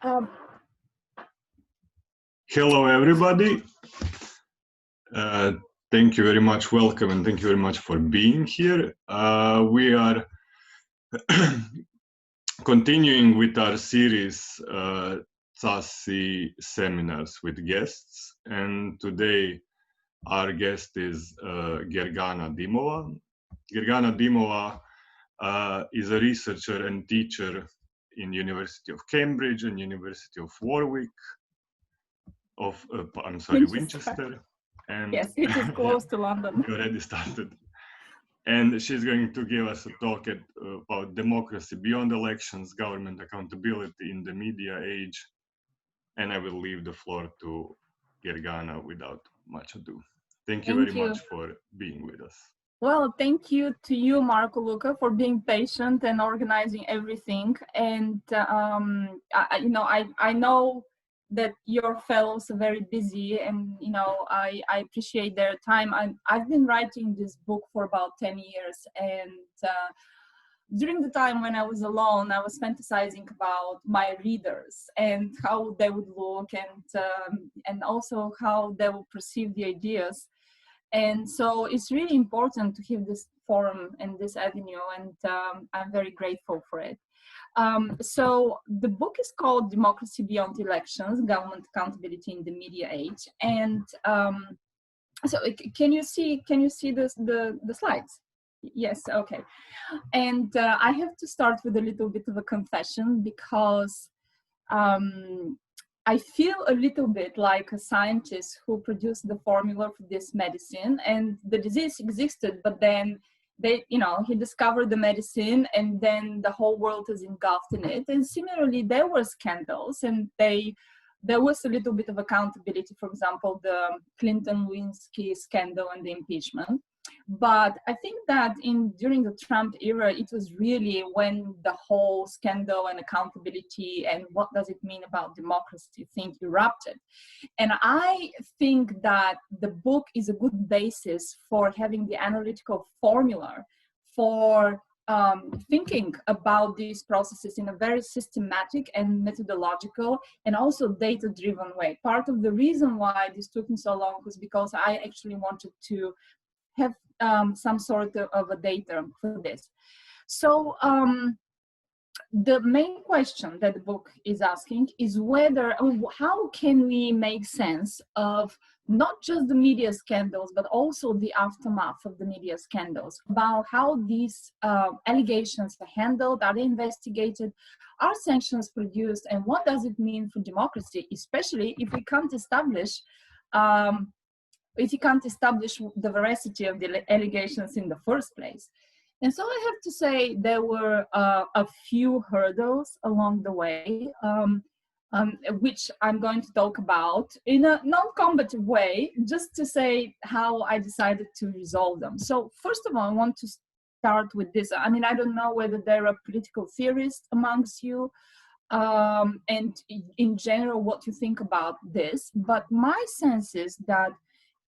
Um, Hello, everybody. Thank you very much. Welcome, and thank you very much for being here. We are continuing with our series, TASI seminars with guests. And today, our guest is Gergana Dimova. Gergana Dimova is a researcher and teacher in University of Cambridge and University of Warwick. Winchester. And yes, it is close to London. We already started. And she's going to give us a talk about democracy beyond elections, government accountability in the media age. And I will leave the floor to Gergana without much ado. Thank you very much for being with us. Well, thank you to you, Marco Luca, for being patient and organizing everything. And, I know that your fellows are very busy, and I appreciate their time. I've been writing this book for about 10 years, and during the time when I was alone, I was fantasizing about my readers and how they would look, and also how they would perceive the ideas. And so it's really important to have this forum and this avenue, and I'm very grateful for it. So the book is called Democracy Beyond Elections, Government Accountability in the Media Age. And so can you see the slides? Yes, okay. And I have to start with a little bit of a confession, because I feel a little bit like a scientist who produced the formula for this medicine, and the disease existed, but then he discovered the medicine, and then the whole world is engulfed in it. And similarly, there were scandals, and there was a little bit of accountability. For example, the Clinton-Lewinsky scandal and the impeachment. But I think that during the Trump era, it was really when the whole scandal and accountability and what does it mean about democracy thing erupted. And I think that the book is a good basis for having the analytical formula for thinking about these processes in a very systematic and methodological and also data-driven way. Part of the reason why this took me so long was because I actually wanted to have some sort of a data for this. So the main question that the book is asking is how can we make sense of not just the media scandals, but also the aftermath of the media scandals, about how these allegations are handled, are they investigated, are sanctions produced, and what does it mean for democracy, especially if we can't establish the veracity of the allegations in the first place. And so I have to say there were a few hurdles along the way, which I'm going to talk about in a non-combative way, just to say how I decided to resolve them. So first of all, I want to start with this. I mean, I don't know whether there are political theorists amongst you, and in general what you think about this, but my sense is that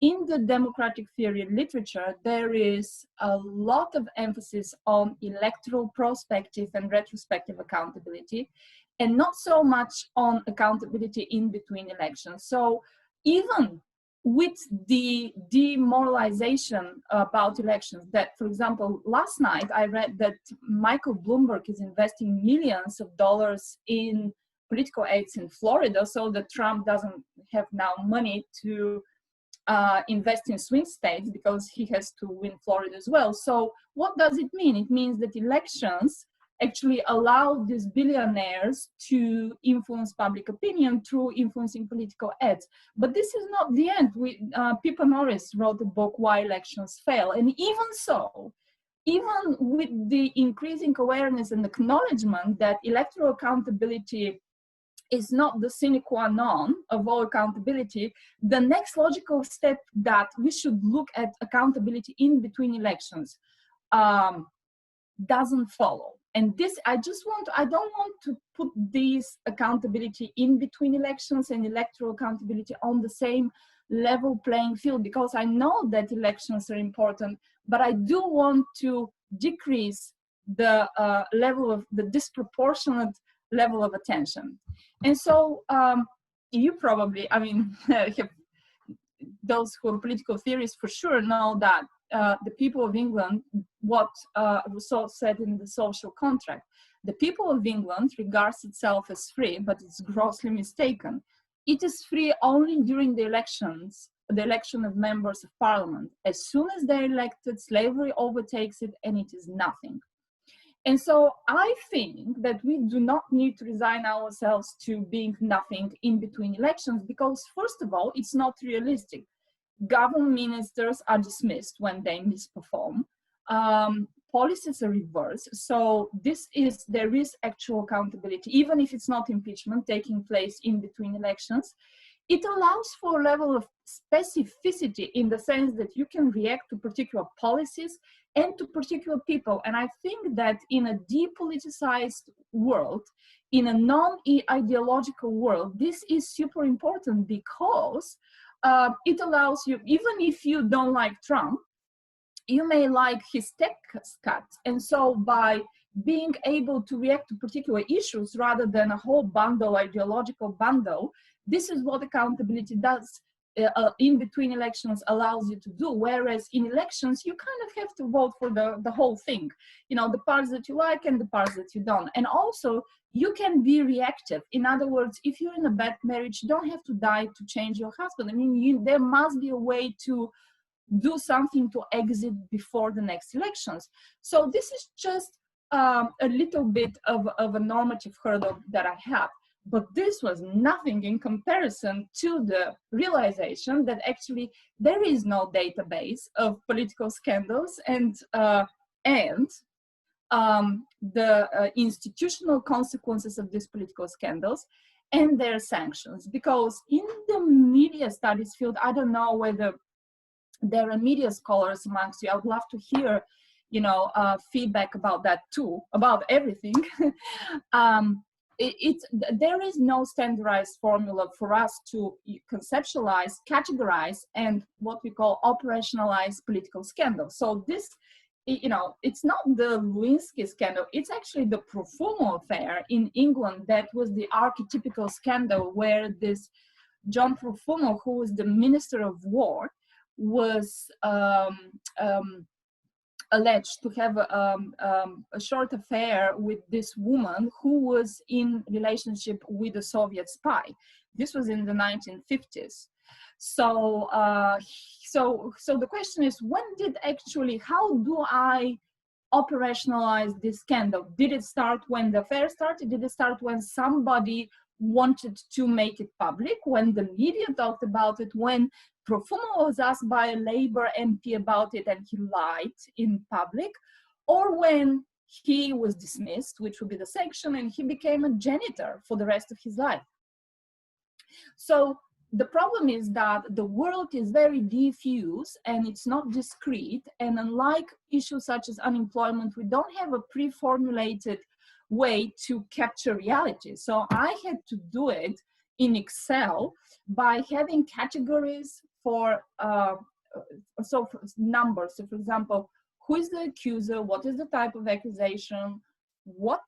in the democratic theory literature, there is a lot of emphasis on electoral prospective and retrospective accountability, and not so much on accountability in between elections. So even with the demoralization about elections, that, for example, last night I read that Michael Bloomberg is investing millions of dollars in political aids in Florida, so that Trump doesn't have now money to invest in swing states because he has to win Florida as well. So what does it mean? It means that elections actually allow these billionaires to influence public opinion through influencing political ads. But this is not the end. Pippa Norris wrote a book, Why Elections Fail. And even so, even with the increasing awareness and acknowledgement that electoral accountability is not the sine qua non of all accountability, the next logical step that we should look at accountability in between elections doesn't follow. And this, I don't want to put this accountability in between elections and electoral accountability on the same level playing field, because I know that elections are important, but I do want to decrease the level of the disproportionate level of attention. And so you probably, I mean, those who are political theorists for sure know that the people of England, what Rousseau said in The Social Contract, the people of England regards itself as free, but it's grossly mistaken. It is free only during the elections, the election of members of parliament. As soon as they're elected, slavery overtakes it and it is nothing. And so I think that we do not need to resign ourselves to being nothing in between elections, because first of all, it's not realistic. Government ministers are dismissed when they misperform. Policies are reversed. So there is actual accountability, even if it's not impeachment taking place in between elections. It allows for a level of specificity in the sense that you can react to particular policies and to particular people. And I think that in a depoliticized world, in a non-ideological world, this is super important, because it allows you, even if you don't like Trump, you may like his tax cuts. And so by being able to react to particular issues rather than a whole bundle, ideological bundle, this is what accountability does. In between elections allows you to do, whereas in elections you kind of have to vote for the whole thing, you know, the parts that you like and the parts that you don't. And also you can be reactive. In other words, if you're in a bad marriage, you don't have to die to change your husband. I mean, there must be a way to do something to exit before the next elections. So this is just a little bit of a normative hurdle that I have. But this was nothing in comparison to the realization that actually there is no database of political scandals and the institutional consequences of these political scandals and their sanctions. Because in the media studies field, I don't know whether there are media scholars amongst you. I would love to hear, you know, feedback about that too, about everything. There is no standardized formula for us to conceptualize, categorize, and what we call operationalize political scandals. So this, you know, it's not the Lewinsky scandal, it's actually the Profumo affair in England that was the archetypical scandal, where this John Profumo, who was the Minister of War, was alleged to have a short affair with this woman who was in relationship with a Soviet spy. This was in the 1950s. So, so the question is, how do I operationalize this scandal? Did it start when the affair started? Did it start when somebody wanted to make it public, when the media talked about it, when Profumo was asked by a Labour MP about it and he lied in public, or when he was dismissed, which would be the sanction, and he became a janitor for the rest of his life? So the problem is that the world is very diffuse and it's not discrete, and unlike issues such as unemployment, we don't have a pre-formulated way to capture reality. So I had to do it in Excel by having categories for numbers. So for example, who is the accuser, what is the type of accusation, what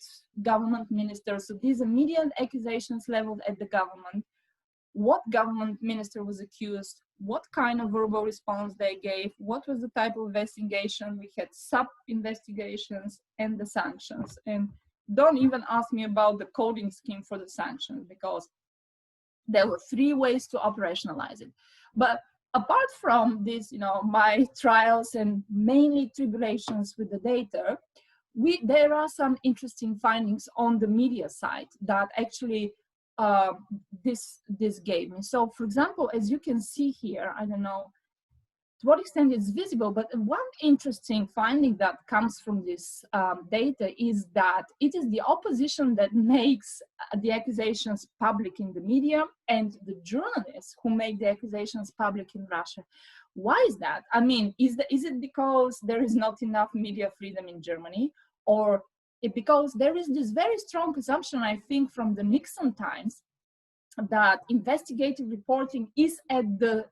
government minister, so these immediate accusations leveled at the government, what government minister was accused, what kind of verbal response they gave, what was the type of investigation, we had sub-investigations, and the sanctions. And don't even ask me about the coding scheme for the sanctions, because there were 3 ways to operationalize it. But apart from this, you know, my trials and mainly tribulations with the data, there are some interesting findings on the media side that actually this gave me. So for example, as you can see here, I don't know to what extent it's visible, but one interesting finding that comes from this data is that it is the opposition that makes the accusations public in the media and the journalists who make the accusations public in Russia. Why is that? I mean, is it because there is not enough media freedom in Germany, or because there is this very strong assumption, I think, from the Nixon times, that investigative reporting is at the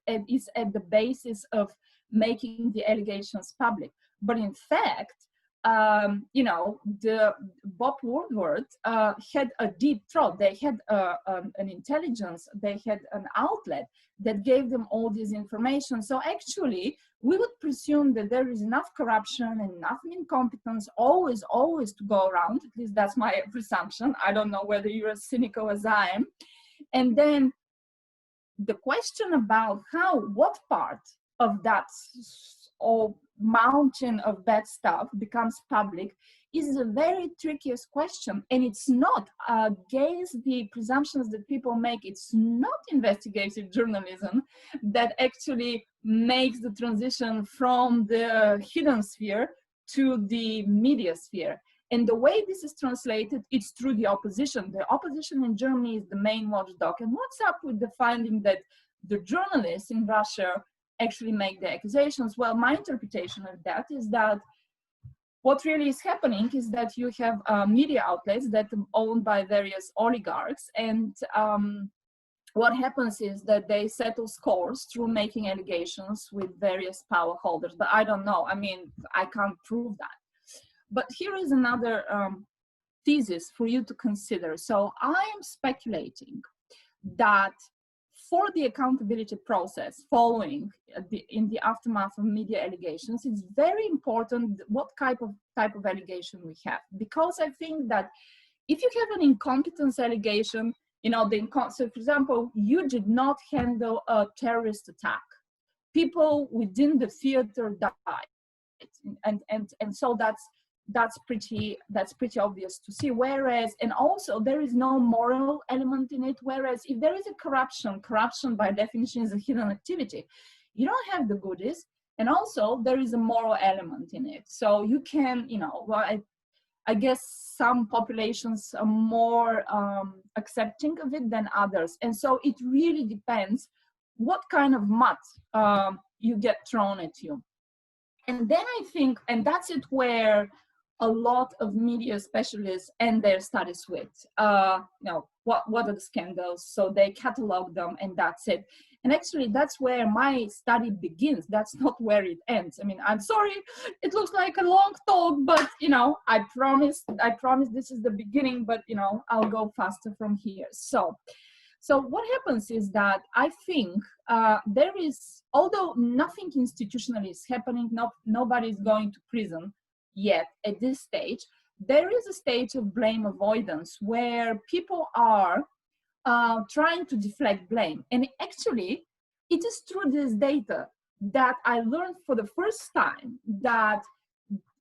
basis of making the allegations public. But in fact, you know, the Bob Woodward had a deep throat. They had an intelligence, they had an outlet that gave them all this information. So actually, we would presume that there is enough corruption and enough incompetence always to go around. At least that's my presumption. I don't know whether you're as cynical as I am. And then the question about what part of that or mountain of bad stuff becomes public is a very trickiest question, and it's not against the presumptions that people make. It's not investigative journalism that actually makes the transition from the hidden sphere to the media sphere. And the way this is translated, it's through the opposition. The opposition in Germany is the main watchdog. And what's up with the finding that the journalists in Russia actually make the accusations? Well, my interpretation of that is that what really is happening is that you have media outlets that are owned by various oligarchs, and what happens is that they settle scores through making allegations with various power holders. But I don't know, I mean, I can't prove that. But here is another thesis for you to consider. So I am speculating that for the accountability process following in the aftermath of media allegations, it's very important what type of allegation we have. Because I think that if you have an incompetence allegation, you know, so for example, you did not handle a terrorist attack. People within the theater died. And so that's pretty obvious to see. Whereas, and also there is no moral element in it. Whereas if there is a corruption by definition is a hidden activity. You don't have the goodies, and also there is a moral element in it. So you can, you know, well, I guess some populations are more accepting of it than others. And so it really depends what kind of mud you get thrown at you. And then I think, and that's it where a lot of media specialists end their studies with, you know, what are the scandals? So they catalog them, and that's it. And actually, that's where my study begins. That's not where it ends. I mean, I'm sorry, it looks like a long talk, but, you know, I promise this is the beginning, but, you know, I'll go faster from here. So what happens is that I think there is, although nothing institutionally is happening, nobody is going to prison yet at this stage, there is a stage of blame avoidance where people are trying to deflect blame. And actually, it is through this data that I learned for the first time that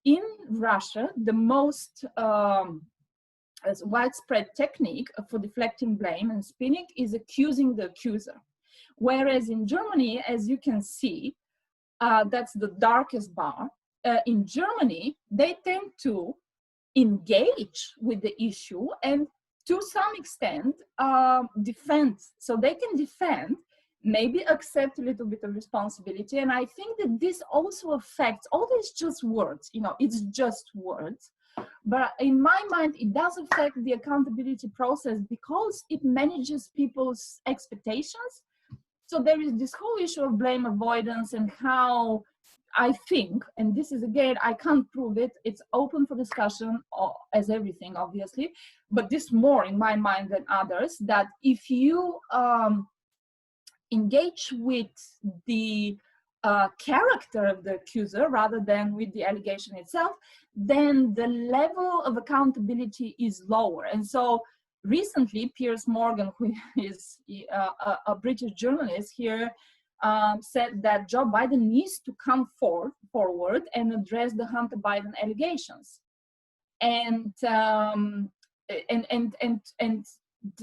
in Russia, the most widespread technique for deflecting blame and spinning is accusing the accuser. Whereas in Germany, as you can see, that's the darkest bar. In Germany, they tend to engage with the issue and to some extent defend. So they can defend, maybe accept a little bit of responsibility. And I think that this also affects, although it's just words, you know, it's just words. But in my mind, it does affect the accountability process because it manages people's expectations. So there is this whole issue of blame avoidance and how I think, and this is again, I can't prove it, it's open for discussion as everything, obviously, but this more in my mind than others, that if you engage with the character of the accuser rather than with the allegation itself, then the level of accountability is lower. And so recently, Piers Morgan, who is a British journalist here, said that Joe Biden needs to come forward and address the Hunter Biden allegations, and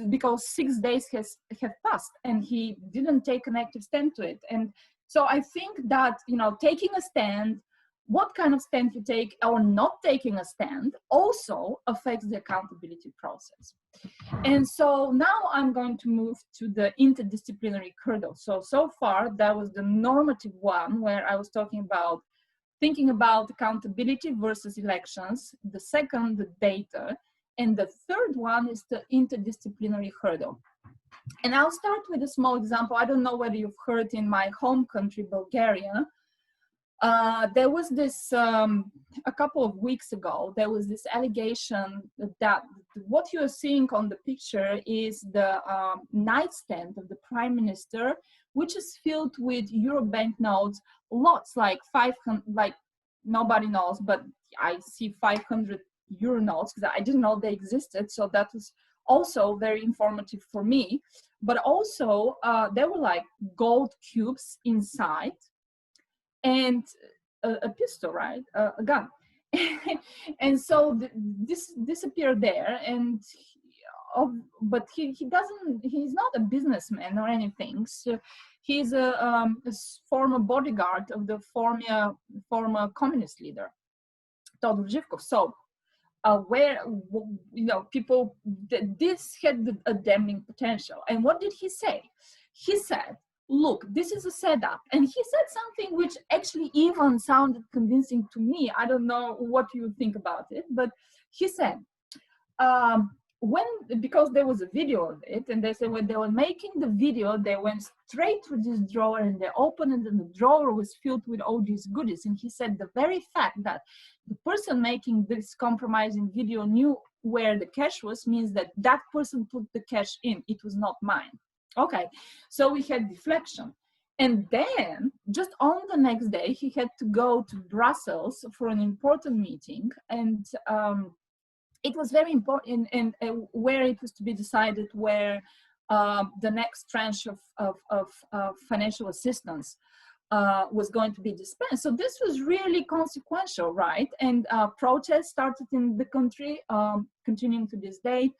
because 6 days have passed and he didn't take an active stand to it. And so I think that, you know, taking a stand, what kind of stand you take or not taking a stand also affects the accountability process. And so now I'm going to move to the interdisciplinary hurdle. So far, that was the normative one where I was thinking about accountability versus elections. The second, the data. And the third one is the interdisciplinary hurdle. And I'll start with a small example. I don't know whether you've heard in my home country, Bulgaria, There was this, a couple of weeks ago, there was this allegation that what you are seeing on the picture is the nightstand of the Prime Minister, which is filled with Euro banknotes, lots, like 500, like nobody knows, but I see 500 Euro notes because I didn't know they existed. So that was also very informative for me. But also there were like gold cubes inside, and a pistol, right? A gun. And so this disappeared there, and but he's not a businessman or anything. So he's a former bodyguard of the former communist leader, Todor Zhivkov. So where, you know, people, this had a damning potential. And what did he say? He said, look, this is a setup. And he said something which actually even sounded convincing to me. I don't know what you think about it, but he said, because there was a video of it, and they said when they were making the video, they went straight to this drawer and they opened it, and the drawer was filled with all these goodies. And he said the very fact that the person making this compromising video knew where the cash was means that that person put the cash in. It was not mine. Okay, so we had deflection. And then just on the next day, he had to go to Brussels for an important meeting, and it was very important, and where it was to be decided where the next tranche of financial assistance was going to be dispensed. So this was really consequential, right? And protests started in the country, continuing to this day,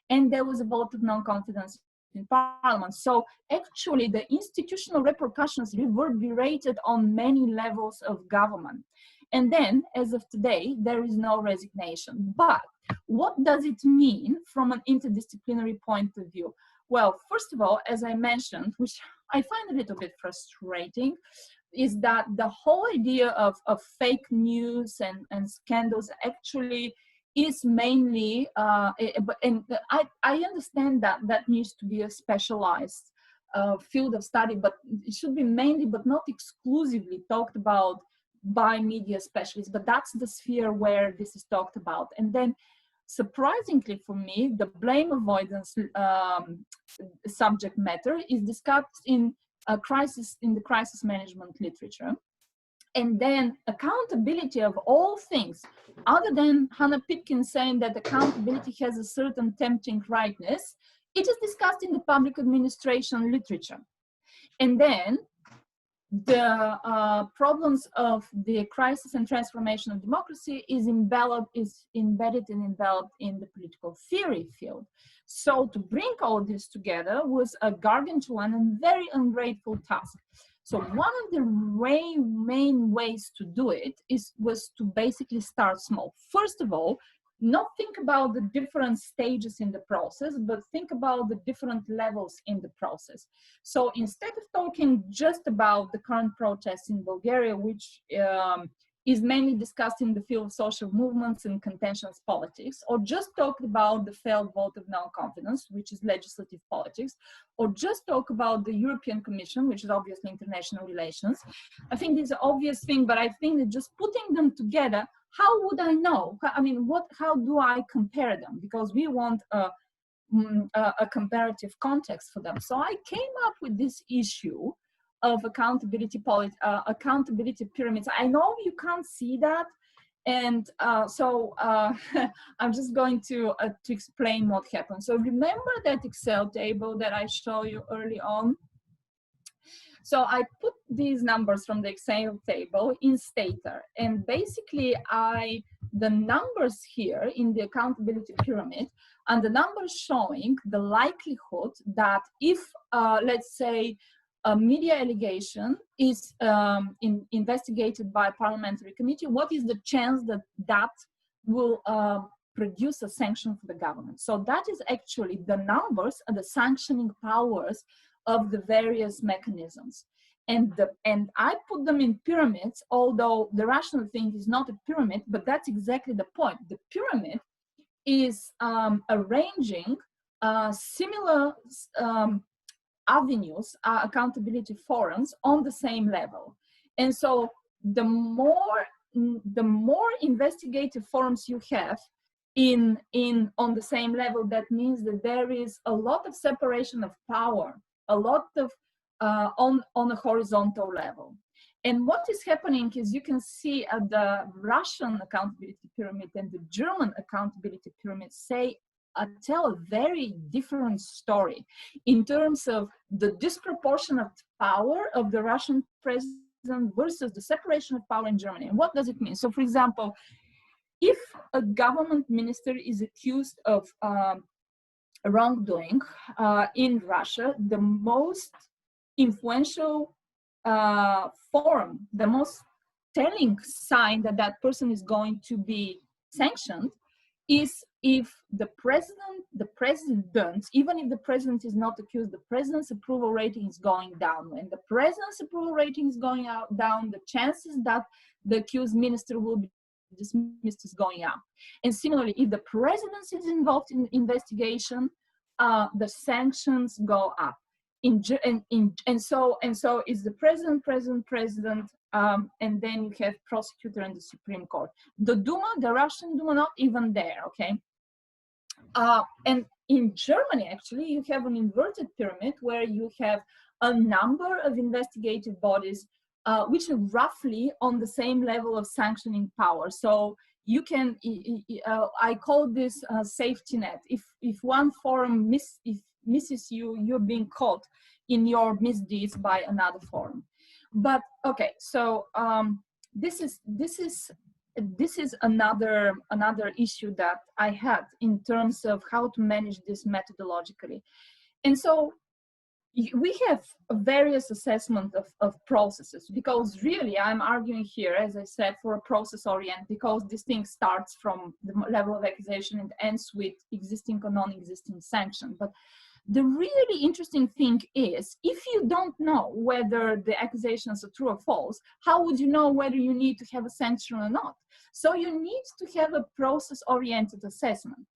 and there was a vote of non-confidence in Parliament. So actually the institutional repercussions reverberated on many levels of government. And then, as of today, there is no resignation. But what does it mean from an interdisciplinary point of view? Well, first of all, as I mentioned, which I find a little bit frustrating, is that the whole idea of fake news and scandals actually is mainly, and I understand that that needs to be a specialized field of study, but it should be mainly, but not exclusively, talked about by media specialists. But that's the sphere where this is talked about. And then, surprisingly for me, the blame avoidance subject matter is discussed in the crisis management literature. And then accountability of all things, other than Hannah Pitkin saying that accountability has a certain tempting rightness, it is discussed in the public administration literature. And then the problems of the crisis and transformation of democracy is embedded and enveloped in the political theory field. So to bring all this together was a gargantuan and very ungrateful task. So one of the main ways to do it was to basically start small. First of all, not think about the different stages in the process, but think about the different levels in the process. So instead of talking just about the current protests in Bulgaria, which is mainly discussed in the field of social movements and contentious politics, or just talk about the failed vote of non-confidence, which is legislative politics, or just talk about the European Commission, which is obviously international relations. I think these are obvious things, but I think that just putting them together, how would I know? I mean, how do I compare them? Because we want a comparative context for them. So I came up with this issue of accountability pyramids. I know you can't see that, and so I'm just going to explain what happened. So remember that Excel table that I showed you early on? So I put these numbers from the Excel table in Stater, and basically the numbers here in the accountability pyramid, and the numbers showing the likelihood that if, let's say, a media allegation is investigated by a parliamentary committee, what is the chance that that will produce a sanction for the government? So that is actually the numbers and the sanctioning powers of the various mechanisms. And I put them in pyramids, although the rational thing is not a pyramid, but that's exactly the point. The pyramid is arranging similar avenues, accountability forums on the same level. And so the more investigative forums you have on the same level, that means that there is a lot of separation of power, a lot of on a horizontal level. And what is happening is, you can see at the Russian accountability pyramid and the German accountability pyramid tell a very different story in terms of the disproportionate power of the Russian president versus the separation of power in Germany. And what does it mean? So, for example, if a government minister is accused of wrongdoing in Russia, the most influential forum, the most telling sign that that person is going to be sanctioned, is if the president, even if the president is not accused, the president's approval rating is going down. When the president's approval rating is going down, the chances that the accused minister will be dismissed is going up. And similarly, if the president is involved in investigation, the sanctions go up. And so it's the president, and then you have prosecutor and the Supreme Court. The Duma, the Russian Duma, not even there, okay? And in Germany, actually, you have an inverted pyramid where you have a number of investigative bodies which are roughly on the same level of sanctioning power. So you can, I call this a safety net. If one forum misses you, you're being caught in your misdeeds by another forum. But okay, so this is another issue that I had in terms of how to manage this methodologically. And so we have various assessment of processes, because really I'm arguing here, as I said, for a process orient, because this thing starts from the level of accusation and ends with existing or non-existing sanction. But the really interesting thing is, if you don't know whether the accusations are true or false, how would you know whether you need to have a sanction or not? So you need to have a process-oriented assessment.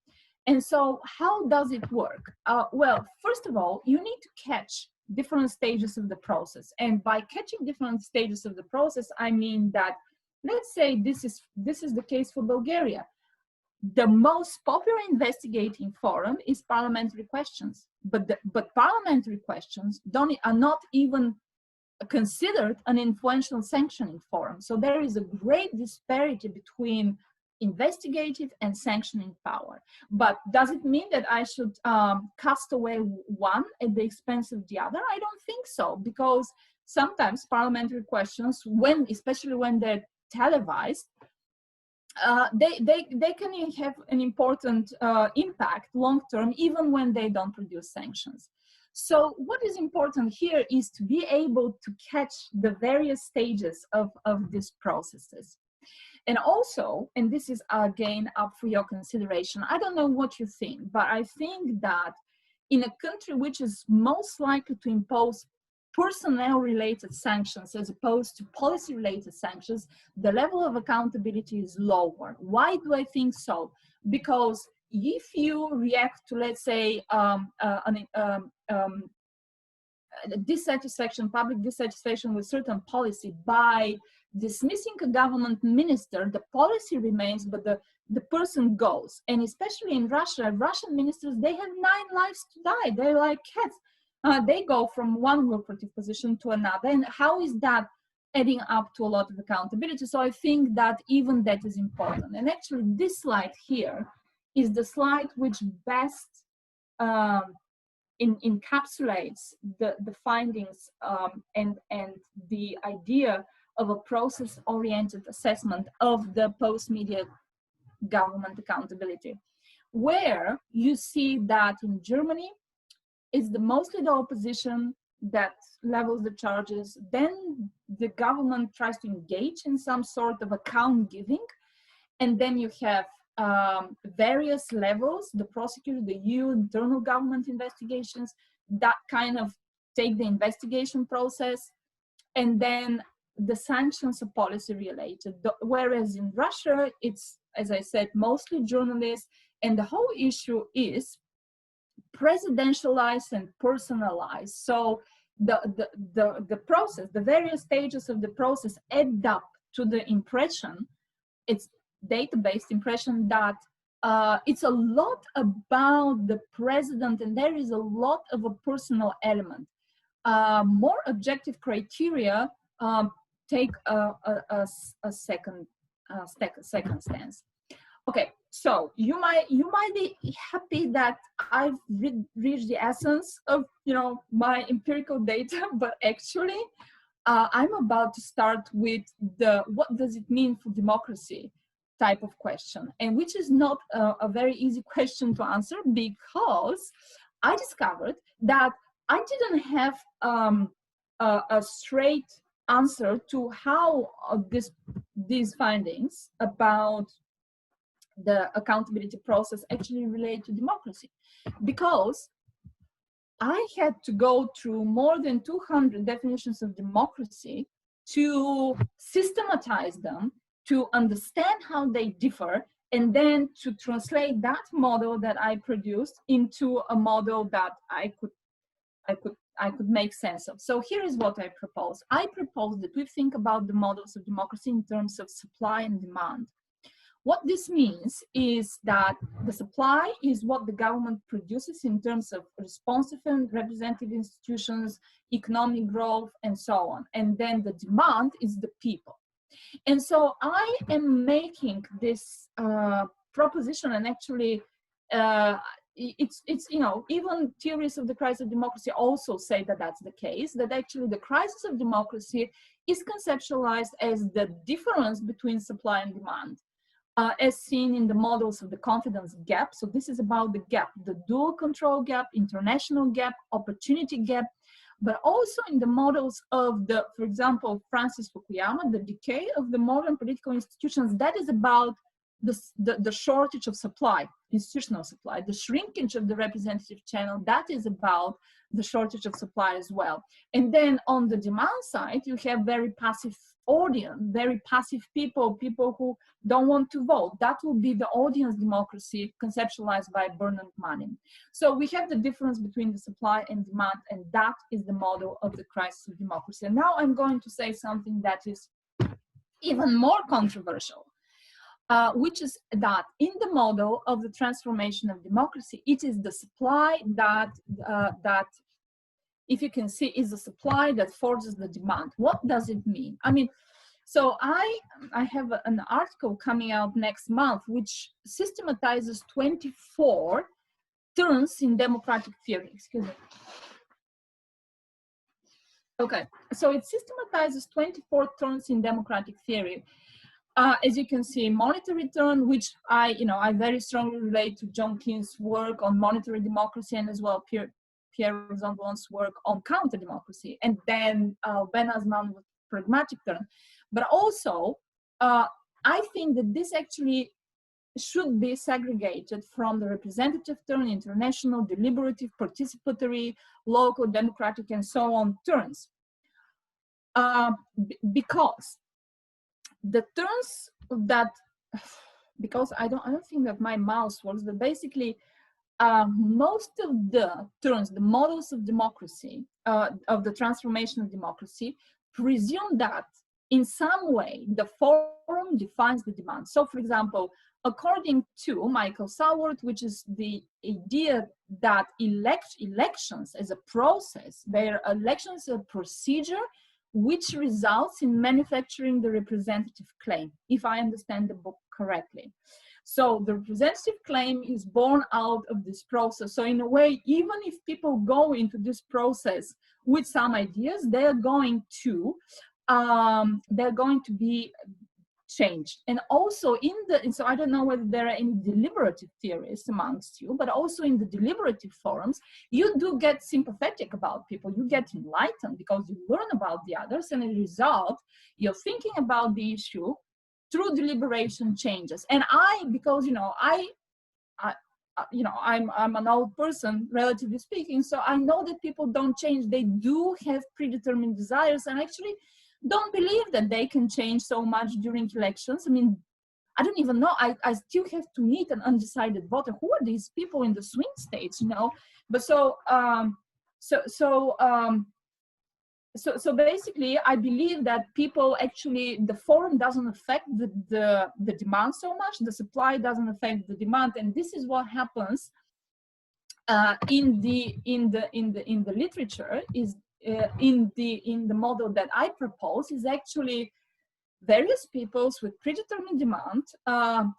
And so how does it work? Well, first of all, you need to catch different stages of the process. And by catching different stages of the process, I mean that, let's say this is the case for Bulgaria. The most popular investigating forum is parliamentary questions, but parliamentary questions are not even considered an influential sanctioning forum. So there is a great disparity between investigative and sanctioning power. But does it mean that I should cast away one at the expense of the other? I don't think so, because sometimes parliamentary questions, especially when they're televised, they can have an important impact long-term, even when they don't produce sanctions. So what is important here is to be able to catch the various stages of these processes. And also, and this is again up for your consideration, I don't know what you think, but I think that in a country which is most likely to impose personnel-related sanctions as opposed to policy-related sanctions, the level of accountability is lower. Why do I think so? Because if you react to, let's say, dissatisfaction, public dissatisfaction with certain policy by dismissing a government minister, the policy remains, but the person goes. And especially in Russia, Russian ministers, they have 9 lives to die. They're like cats. They go from one lucrative position to another. And how is that adding up to a lot of accountability? So I think that even that is important. And actually this slide here is the slide which best encapsulates the findings and the idea of a process-oriented assessment of the post-media government accountability, where you see that in Germany, it's mostly the opposition that levels the charges. Then the government tries to engage in some sort of account giving. And then you have various levels, the prosecutor, the EU, internal government investigations, that kind of take the investigation process. And then the sanctions are policy related. Whereas in Russia, it's, as I said, mostly journalists. And the whole issue is presidentialized and personalized. So the process, the various stages of the process add up to the impression, it's data-based impression, that it's a lot about the president, and there is a lot of a personal element. More objective criteria take a second stance. Okay, so you might be happy that I've reached the essence of my empirical data, but actually I'm about to start with the what does it mean for democracy type of question, and which is not a very easy question to answer, because I discovered that I didn't have a straight answer to how these findings about the accountability process actually relate to democracy, because I had to go through more than 200 definitions of democracy to systematize them, to understand how they differ, and then to translate that model that I produced into a model that I could make sense of. So here is what I propose. I propose that we think about the models of democracy in terms of supply and demand. What this means is that the supply is what the government produces in terms of responsive and representative institutions, economic growth, and so on. And then the demand is the people. And so I am making this proposition, and actually it's even theories of the crisis of democracy also say that that's the case, that actually the crisis of democracy is conceptualized as the difference between supply and demand. As seen in the models of the confidence gap. So this is about the gap, the dual control gap, international gap, opportunity gap, but also in the models of the, for example, Francis Fukuyama, the decay of the modern political institutions. That is about the shortage of supply, institutional supply, the shrinkage of the representative channel. That is about the shortage of supply as well. And then on the demand side, you have very passive audience, very passive people who don't want to vote. That will be the audience democracy conceptualized by Bernard Manning. So we have the difference between the supply and demand, and that is the model of the crisis of democracy. And now I'm going to say something that is even more controversial, which is that in the model of the transformation of democracy, it is the supply that if you can see, is the supply that forces the demand. What does it mean? I mean, so I have an article coming out next month which systematizes 24 turns in democratic theory. Excuse me. Okay, so it systematizes 24 turns in democratic theory. As you can see, monetary turn, which I very strongly relate to John Keene's work on monetary democracy, and as well Pierre Zondon's work on counter-democracy, and then Ben Azman with pragmatic turn. But also, I think that this actually should be segregated from the representative turn, international, deliberative, participatory, local, democratic, and so on turns. Because the turns that, because I don't think that my mouse works, but basically most of the turns, the models of democracy, of the transformation of democracy, presume that in some way the forum defines the demand. So for example, according to Michael Saward, which is the idea that elections as a process, their elections are a procedure which results in manufacturing the representative claim, if I understand the book correctly. So the representative claim is born out of this process. So in a way, even if people go into this process with some ideas, they're going to be changed. And also so I don't know whether there are any deliberative theorists amongst you, but also in the deliberative forums, you do get sympathetic about people, you get enlightened because you learn about the others, and as a result, you're thinking about the issue through deliberation changes. And because I'm an old person, relatively speaking, so I know that people don't change. They do have predetermined desires, and actually don't believe that they can change so much during elections. I mean, I don't even know. I still have to meet an undecided voter. Who are these people in the swing states, But so basically, I believe that people actually, the forum doesn't affect the demand so much. The supply doesn't affect the demand, and this is what happens in the literature. Is in the model that I propose is actually various peoples with predetermined demand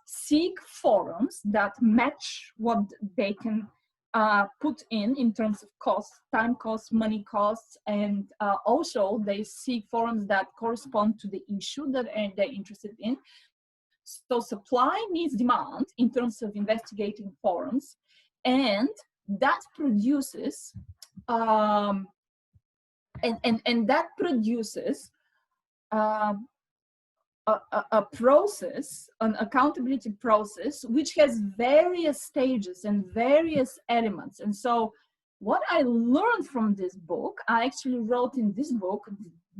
seek forums that match what they can put in terms of costs, time costs, money costs, and also they seek forums that correspond to the issue that they're interested in. So supply meets demand in terms of investigating forums, and that produces and that produces a process, an accountability process, which has various stages and various elements. And so what I learned from this book, I actually wrote in this book,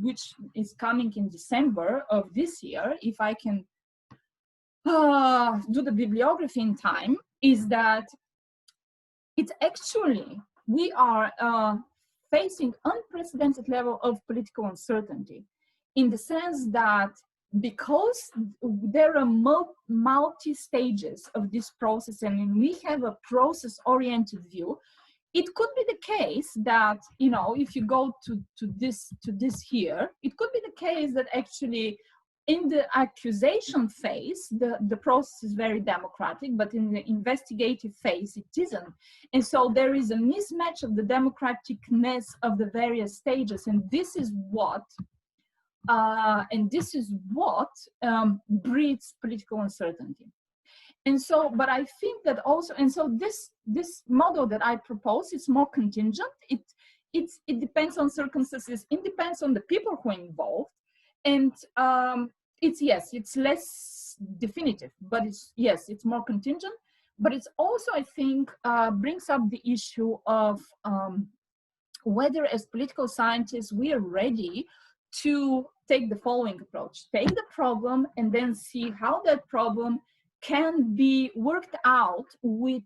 which is coming in December of this year, if I can do the bibliography in time, is that it's actually, we are facing unprecedented level of political uncertainty, in the sense that because there are multi stages of this process, and we have a process-oriented view, it could be the case that, you know, if you go to this here, it could be the case that actually in the accusation phase, the process is very democratic, but in the investigative phase, it isn't. And so there is a mismatch of the democraticness of the various stages, and this is what breeds political uncertainty. And so, but I think that also, and so this model that I propose is more contingent. It depends on circumstances. It depends on the people who are involved, and it's less definitive, but it's more contingent. But it's also, I think, brings up the issue of whether, as political scientists, we are ready to take the following approach: take the problem and then see how that problem can be worked out with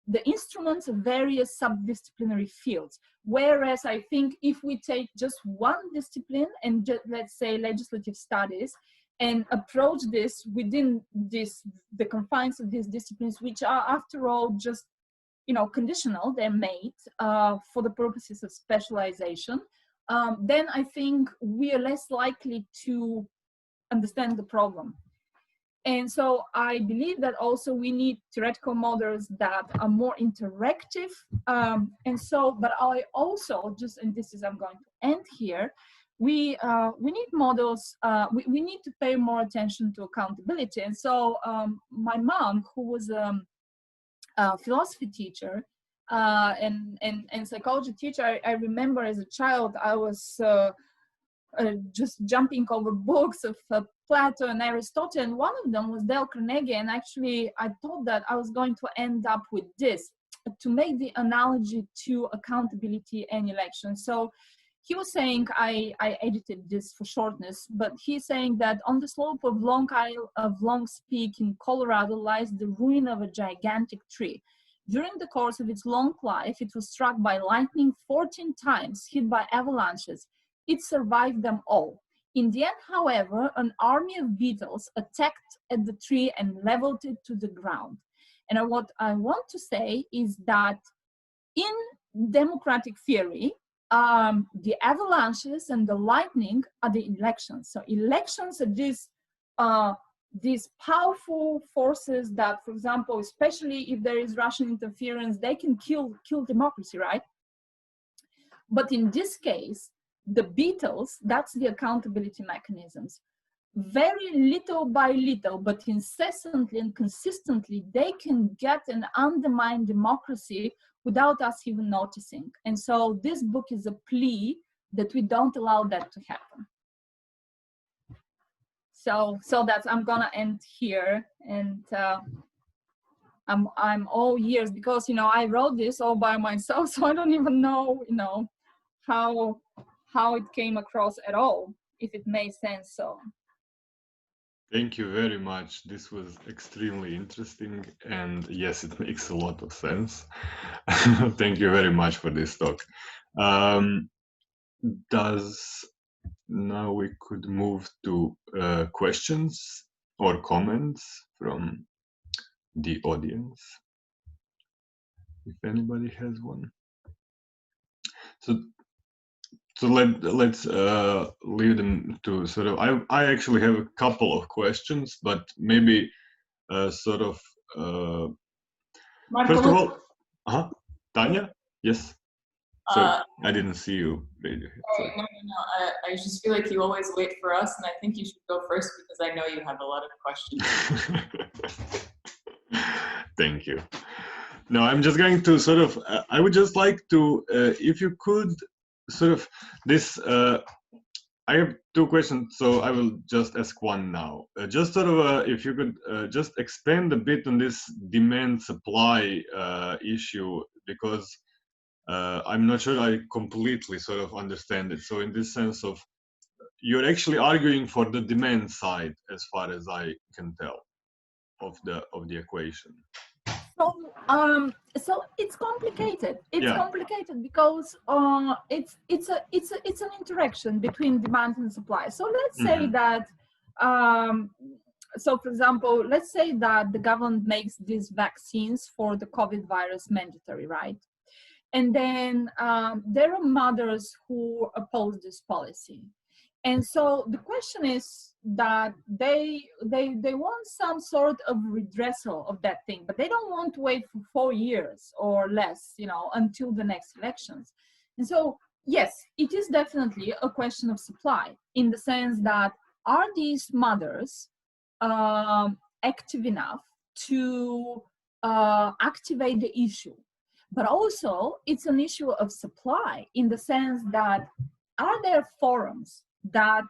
the instruments of various subdisciplinary fields. Whereas I think if we take just one discipline and let's say legislative studies, and approach this within the confines of these disciplines, which are after all just, you know, conditional, they're made for the purposes of specialization, then I think we are less likely to understand the problem. And so I believe that also we need theoretical models that are more interactive. And so, but I also just, and this is, I'm going to end here, we need models, we need to pay more attention to accountability. And so my mom, who was a philosophy teacher and psychology teacher, I remember as a child, I was just jumping over books of Plato and Aristotle, and one of them was Dale Carnegie, and actually I thought that I was going to end up with this, to make the analogy to accountability and election. So he was saying, I edited this for shortness, but he's saying that on the slope of Long Peak in Colorado lies the ruin of a gigantic tree. During the course of its long life, it was struck by lightning 14 times, hit by avalanches. It survived them all. In the end, however, an army of beetles attacked at the tree and leveled it to the ground. And what I want to say is that in democratic theory, the avalanches and the lightning are the elections. So elections are these powerful forces that, for example, especially if there is Russian interference, they can kill democracy, right? But in this case, the beetles, that's the accountability mechanisms. Very little by little, but incessantly and consistently, they can get and undermine democracy without us even noticing. And so this book is a plea that we don't allow that to happen. So that's, I'm gonna end here, and I'm all ears, because, you know, I wrote this all by myself, so I don't even know, you know, how it came across at all, if it made sense. So thank you very much. This was extremely interesting, and yes, it makes a lot of sense. Thank you very much for this talk. now we could move to questions or comments from the audience, if anybody has one. So let's leave them to sort of. I actually have a couple of questions, but maybe sort of. First of all, Tanya, yes. So I didn't see you. No. I just feel like you always wait for us, and I think you should go first because I know you have a lot of questions. Thank you. No, I'm just going to sort of. I would just like to, if you could, sort of this. I have two questions, so I will just ask one now. Just sort of, if you could just expand a bit on this demand-supply issue, because I'm not sure I completely sort of understand it. So in this sense of, you're actually arguing for the demand side, as far as I can tell, of the equation. So it's complicated. It's complicated because it's an interaction between demand and supply. So let's say that so for example, let's say that the government makes these vaccines for the COVID virus mandatory, right? And then there are mothers who oppose this policy. And so the question is that they want some sort of redressal of that thing, but they don't want to wait for 4 years or less, you know, until the next elections. And so, yes, it is definitely a question of supply, in the sense that, are these mothers active enough to activate the issue? But also, it's an issue of supply, in the sense that, are there forums that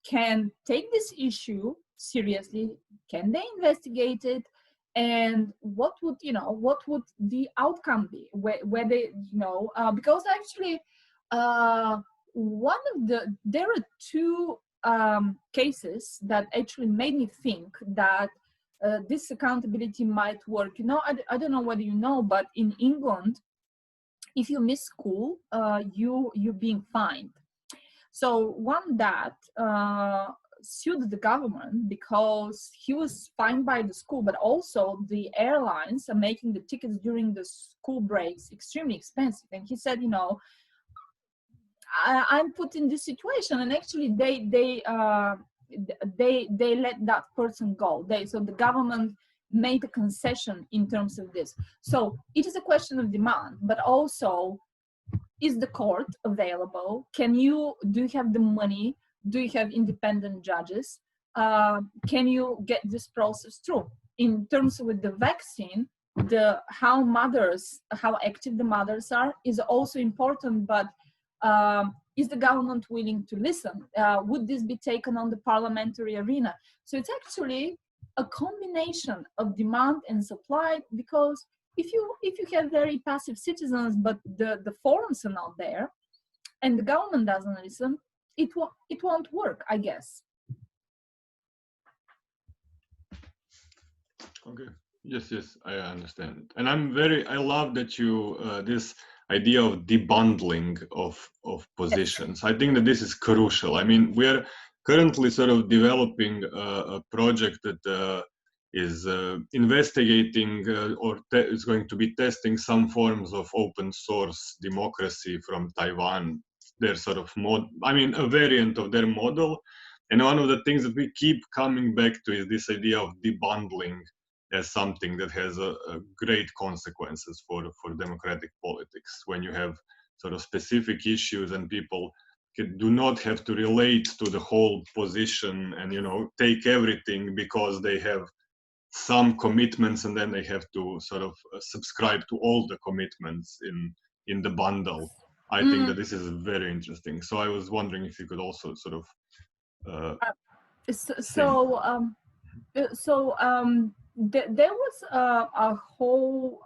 can take this issue seriously? Can they investigate it? And what would the outcome be? Whether because actually, there are two cases that actually made me think that this accountability might work. You know, I don't know whether you know, but in England, if you miss school, you're being fined. So one dad sued the government because he was fined by the school, but also the airlines are making the tickets during the school breaks extremely expensive. And he said, you know, I'm put in this situation, and actually they let that person go. So the government made a concession in terms of this. So it is a question of demand, but also, is the court available? Do you have the money? Do you have independent judges? Can you get this process through? In terms with the vaccine, how active the mothers are is also important, but is the government willing to listen? Would this be taken on the parliamentary arena? So it's actually a combination of demand and supply, because if you have very passive citizens, but the forums are not there, and the government doesn't listen, it won't work, I guess. Okay. Yes, I understand. And I love that you this idea of debundling of positions. Yes. I think that this is crucial. I mean, we are currently sort of developing a project that is investigating or is going to be testing some forms of open source democracy from Taiwan. Their sort of a variant of their model. And one of the things that we keep coming back to is this idea of debundling as something that has a great consequences for democratic politics, when you have sort of specific issues and people do not have to relate to the whole position and, you know, take everything because they have some commitments and then they have to sort of subscribe to all the commitments in the bundle. I think that this is very interesting. So I was wondering if you could also sort of there was a whole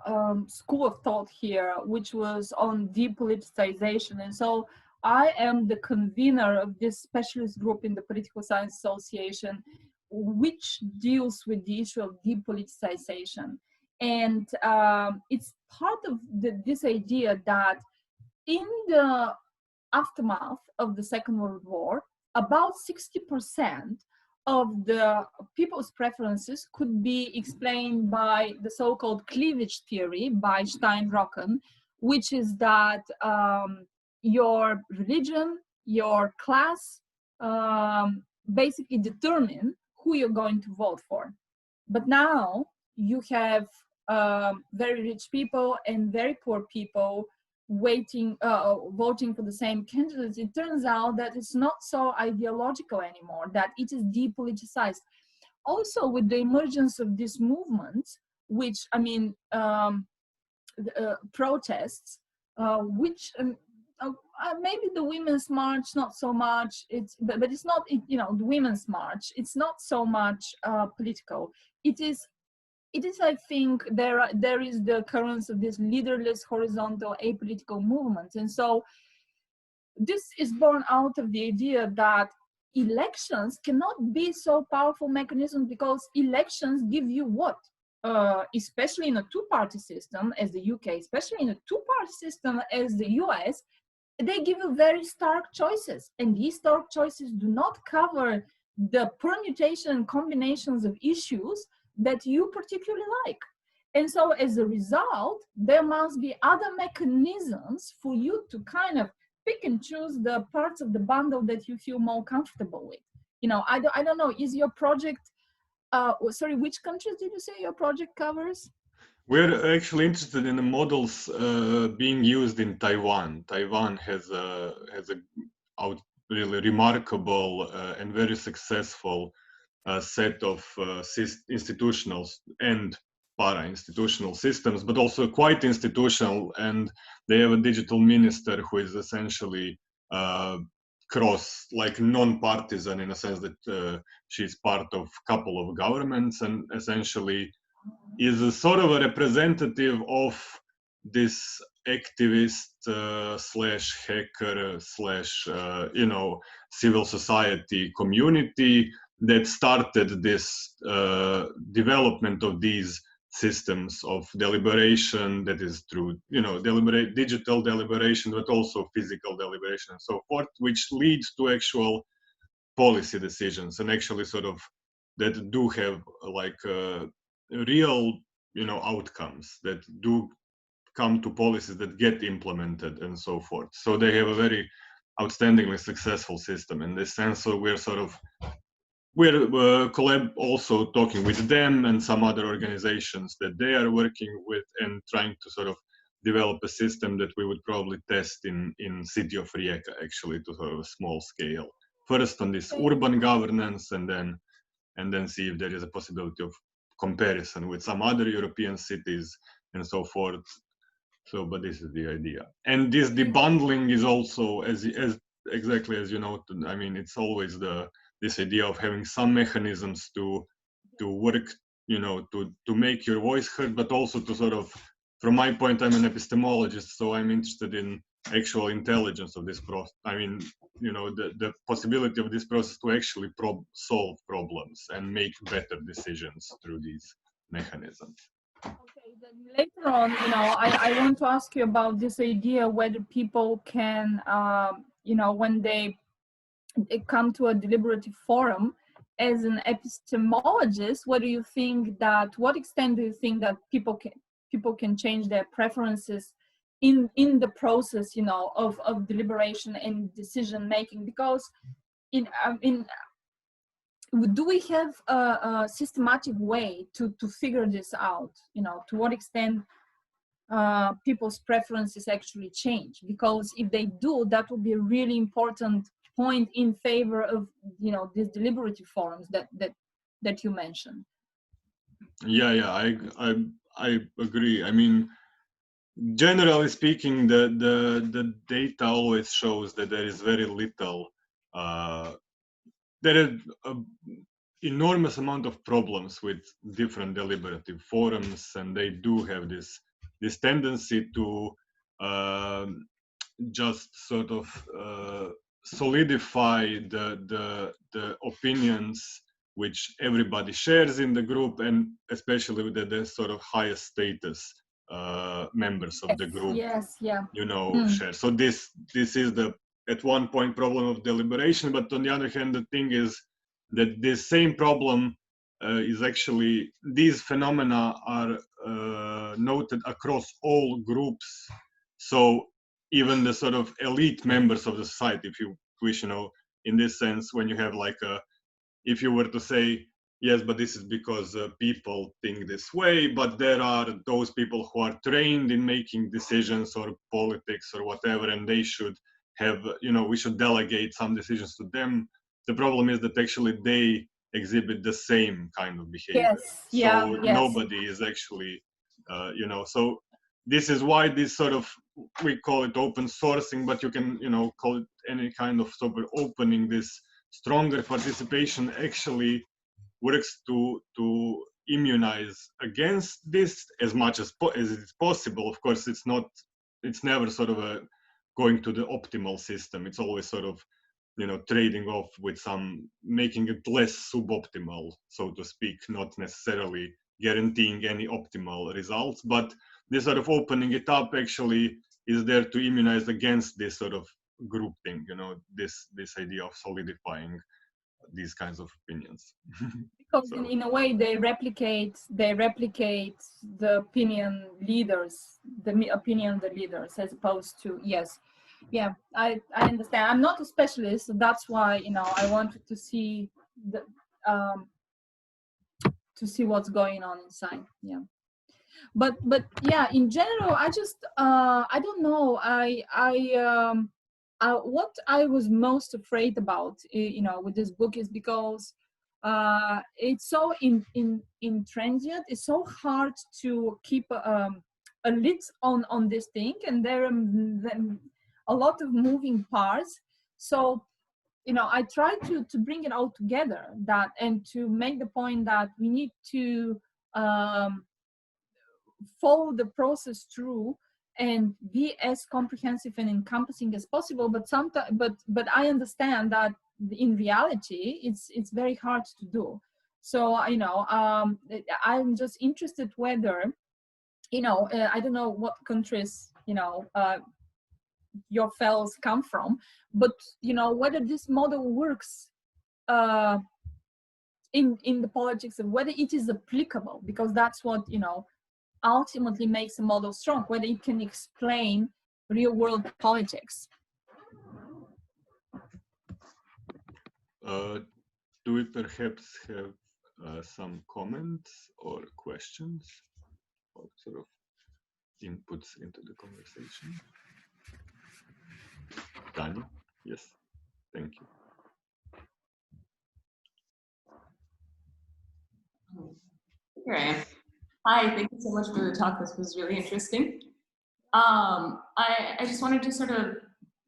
school of thought here, which was on depoliticization. And so I am the convener of this specialist group in the Political Science Association, which deals with the issue of depoliticization. And it's part of this idea that in the aftermath of the Second World War, about 60% of the people's preferences could be explained by the so-called cleavage theory by Steinrocken, which is that your religion, your class basically determine who you're going to vote for. But now you have very rich people and very poor people voting for the same candidates. It turns out that it's not so ideological anymore, that it is depoliticized. Also, with the emergence of this movement, which, I mean, protests, which maybe the Women's March, not so much, but it's not, you know, the Women's March, it's not so much political. It is, I think, there is the occurrence of this leaderless, horizontal, apolitical movement. And so this is born out of the idea that elections cannot be so powerful mechanisms, because elections give you what? Especially in a two-party system as the UK, especially in a two-party system as the US, they give you very stark choices. And these stark choices do not cover the permutation and combinations of issues that you particularly like. And so as a result, there must be other mechanisms for you to kind of pick and choose the parts of the bundle that you feel more comfortable with. You know, I don't know, is your project, sorry, which countries did you say your project covers? We're actually interested in the models being used in Taiwan. Taiwan has a really remarkable and very successful set of institutional and para-institutional systems, but also quite institutional. And they have a digital minister who is essentially cross, like non-partisan, in a sense that she's part of a couple of governments, and essentially is a sort of a representative of this activist slash hacker slash you know, civil society community that started this development of these systems of deliberation, that is through, you know, digital deliberation, but also physical deliberation and so forth, which leads to actual policy decisions, and actually sort of that do have like real, you know, outcomes that do come to policies that get implemented and so forth. So they have a very outstandingly successful system in this sense. So we're sort of, we're also talking with them and some other organizations that they are working with, and trying to sort of develop a system that we would probably test in city of Rijeka, actually, to sort of a small scale. First on this urban governance, and then see if there is a possibility of comparison with some other European cities and so forth. So, but this is the idea. And this debundling is also, as exactly as you noted, I mean, it's always this idea of having some mechanisms to work, you know, to make your voice heard, but also to sort of, from my point, I'm an epistemologist, so I'm interested in actual intelligence of this process. I mean, you know, the possibility of this process to actually solve problems and make better decisions through these mechanisms. Okay, then later on, you know, I want to ask you about this idea whether people can, you know, when they come to a deliberative forum, as an epistemologist, what do you think that, what extent do you think that people can change their preferences in the process, you know, of deliberation and decision making? Because do we have a systematic way to figure this out? You know, to what extent people's preferences actually change? Because if they do, that would be a really important point in favor of, you know, these deliberative forums that you mentioned. Yeah, I agree. I mean, generally speaking, the data always shows that there is very little. There is an enormous amount of problems with different deliberative forums, and they do have this tendency to just sort of solidify the opinions which everybody shares in the group, and especially with the sort of highest status members of the group, yes, yeah, you know, share. So this is the at one point problem of deliberation, but on the other hand, the thing is that this same problem is actually, these phenomena are noted across all groups. So even the sort of elite members of the society, if you wish, in this sense, when you have like if you were to say, yes, but this is because people think this way, but there are those people who are trained in making decisions or politics or whatever, and they should have, we should delegate some decisions to them. The problem is that actually they exhibit the same kind of behavior. Yes, yeah, So yes. nobody is actually, so this is why this sort of, we call it open sourcing, but you can, call it any kind of sort of opening. This stronger participation actually works to immunize against this as much as it's possible. Of course, it's never sort of going to the optimal system. It's always sort of, trading off with some, making it less suboptimal, so to speak, not necessarily guaranteeing any optimal results, but this sort of opening it up actually is there to immunize against this sort of groupthink, this idea of solidifying these kinds of opinions. Because So. in a way they replicate the opinion leaders, as opposed to, yes, yeah, I understand. I'm not a specialist, so that's why I wanted to see what's going on inside. Yeah, but yeah, in general, I just I don't know. What I was most afraid about, with this book is because it's so intransient. It's so hard to keep a lid on this thing, and there are a lot of moving parts. So I try to bring it all together, and to make the point that we need to follow the process through and be as comprehensive and encompassing as possible. But sometimes, but I understand that in reality, it's very hard to do. So I'm just interested whether I don't know what countries your fellows come from, but whether this model works in the politics, and whether it is applicable, because that's what ultimately makes a model strong, whether it can explain real world politics. Do we perhaps have some comments or questions or sort of inputs into the conversation? Dani? Yes, thank you. Here I am. Hi, thank you so much for the talk. This was really interesting. I just wanted to sort of,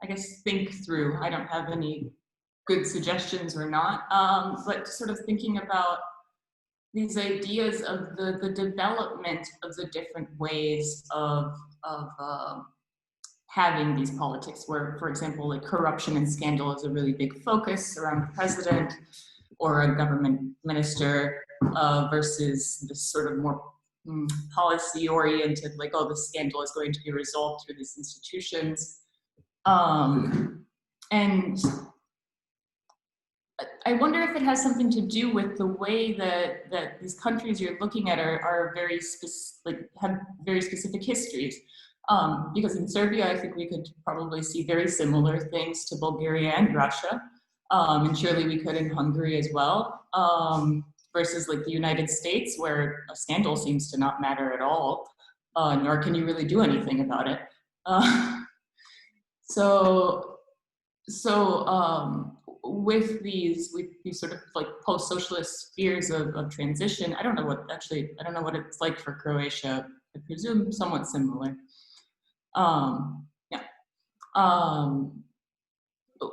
I guess, think through. I don't have any good suggestions or not, but sort of thinking about these ideas of the development of the different ways of having these politics, where, for example, like corruption and scandal is a really big focus around the president or a government minister, versus this sort of more policy-oriented, like, oh, the scandal is going to be resolved through these institutions. And I wonder if it has something to do with the way that these countries you're looking at are very have very specific histories. Because in Serbia, I think we could probably see very similar things to Bulgaria and Russia. And surely we could in Hungary as well. Versus like the United States, where a scandal seems to not matter at all, nor can you really do anything about it. With these sort of like post-socialist spheres of transition, I don't know what it's like for Croatia. I presume somewhat similar.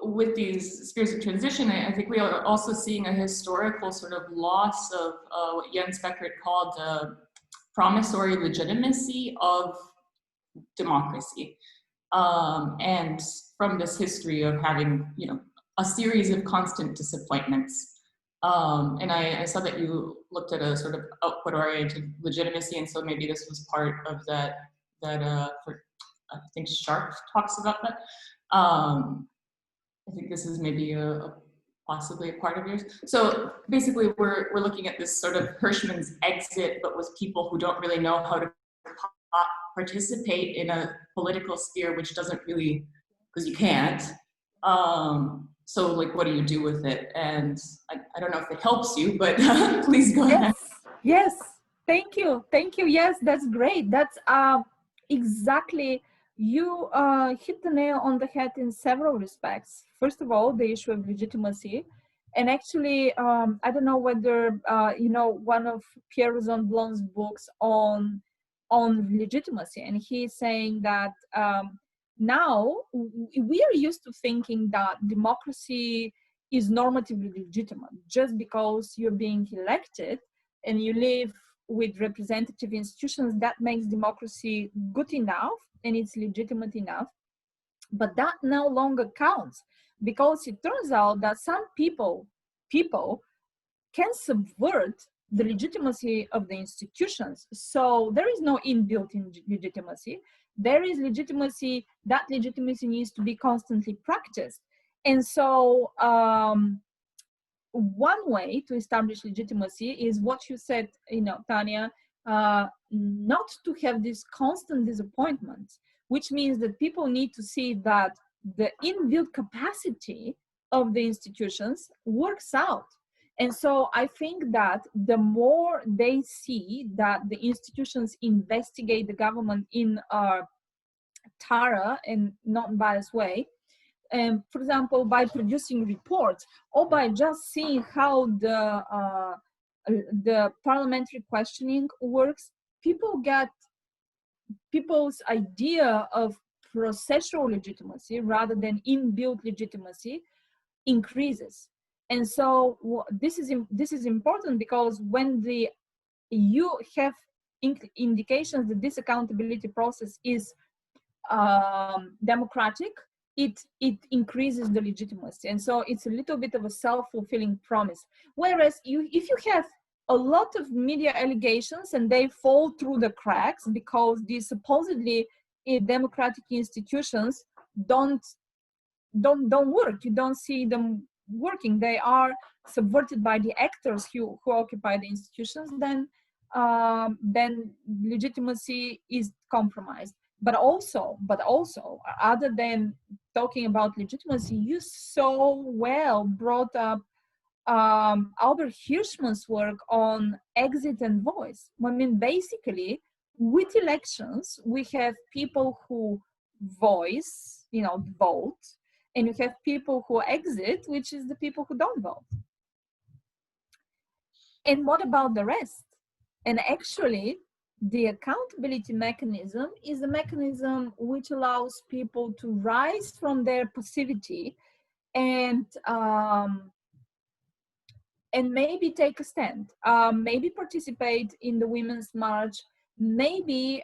With these spheres of transition, I think we are also seeing a historical sort of loss of what Jens Beckert called promissory legitimacy of democracy. And from this history of having, a series of constant disappointments. And I saw that you looked at a sort of output-oriented legitimacy, and so maybe this was part of that I think Sharp talks about that. I think this is maybe possibly a part of yours. So basically we're looking at this sort of Hirschman's exit, but with people who don't really know how to participate in a political sphere, which doesn't really, because you can't. So like, what do you do with it? And I don't know if it helps you, but please go ahead. Yes, thank you. Yes, that's great. That's exactly, you hit the nail on the head in several respects. First of all, the issue of legitimacy. And actually, I don't know whether, you know, one of Pierre Rosanblon's books on legitimacy, and he's saying that now we are used to thinking that democracy is normatively legitimate just because you're being elected and you live with representative institutions. That makes democracy good enough and it's legitimate enough. But that no longer counts, because it turns out that some people can subvert the legitimacy of the institutions. So there is no inbuilt legitimacy. There is legitimacy. That legitimacy needs to be constantly practiced. And so one way to establish legitimacy is what you said, you know, Tanya, not to have this constant disappointment, which means that people need to see that the inbuilt capacity of the institutions works out. And so I think that the more they see that the institutions investigate the government in a thorough and non-biased way, for example, by producing reports or by just seeing how the parliamentary questioning works, people's idea of processual legitimacy rather than inbuilt legitimacy increases. And so this is important, because when you have indications that this accountability process is democratic, it increases the legitimacy. And so it's a little bit of a self-fulfilling promise. Whereas if you have a lot of media allegations and they fall through the cracks because these supposedly democratic institutions don't work, you don't see them working, they are subverted by the actors who occupy the institutions, then legitimacy is compromised. But also, other than talking about legitimacy, you so well brought up Albert Hirschman's work on exit and voice. I mean, basically, with elections, we have people who voice, you know, vote, and you have people who exit, which is the people who don't vote. And what about the rest? And actually, the accountability mechanism is a mechanism which allows people to rise from their passivity and maybe take a stand, maybe participate in the Women's March, maybe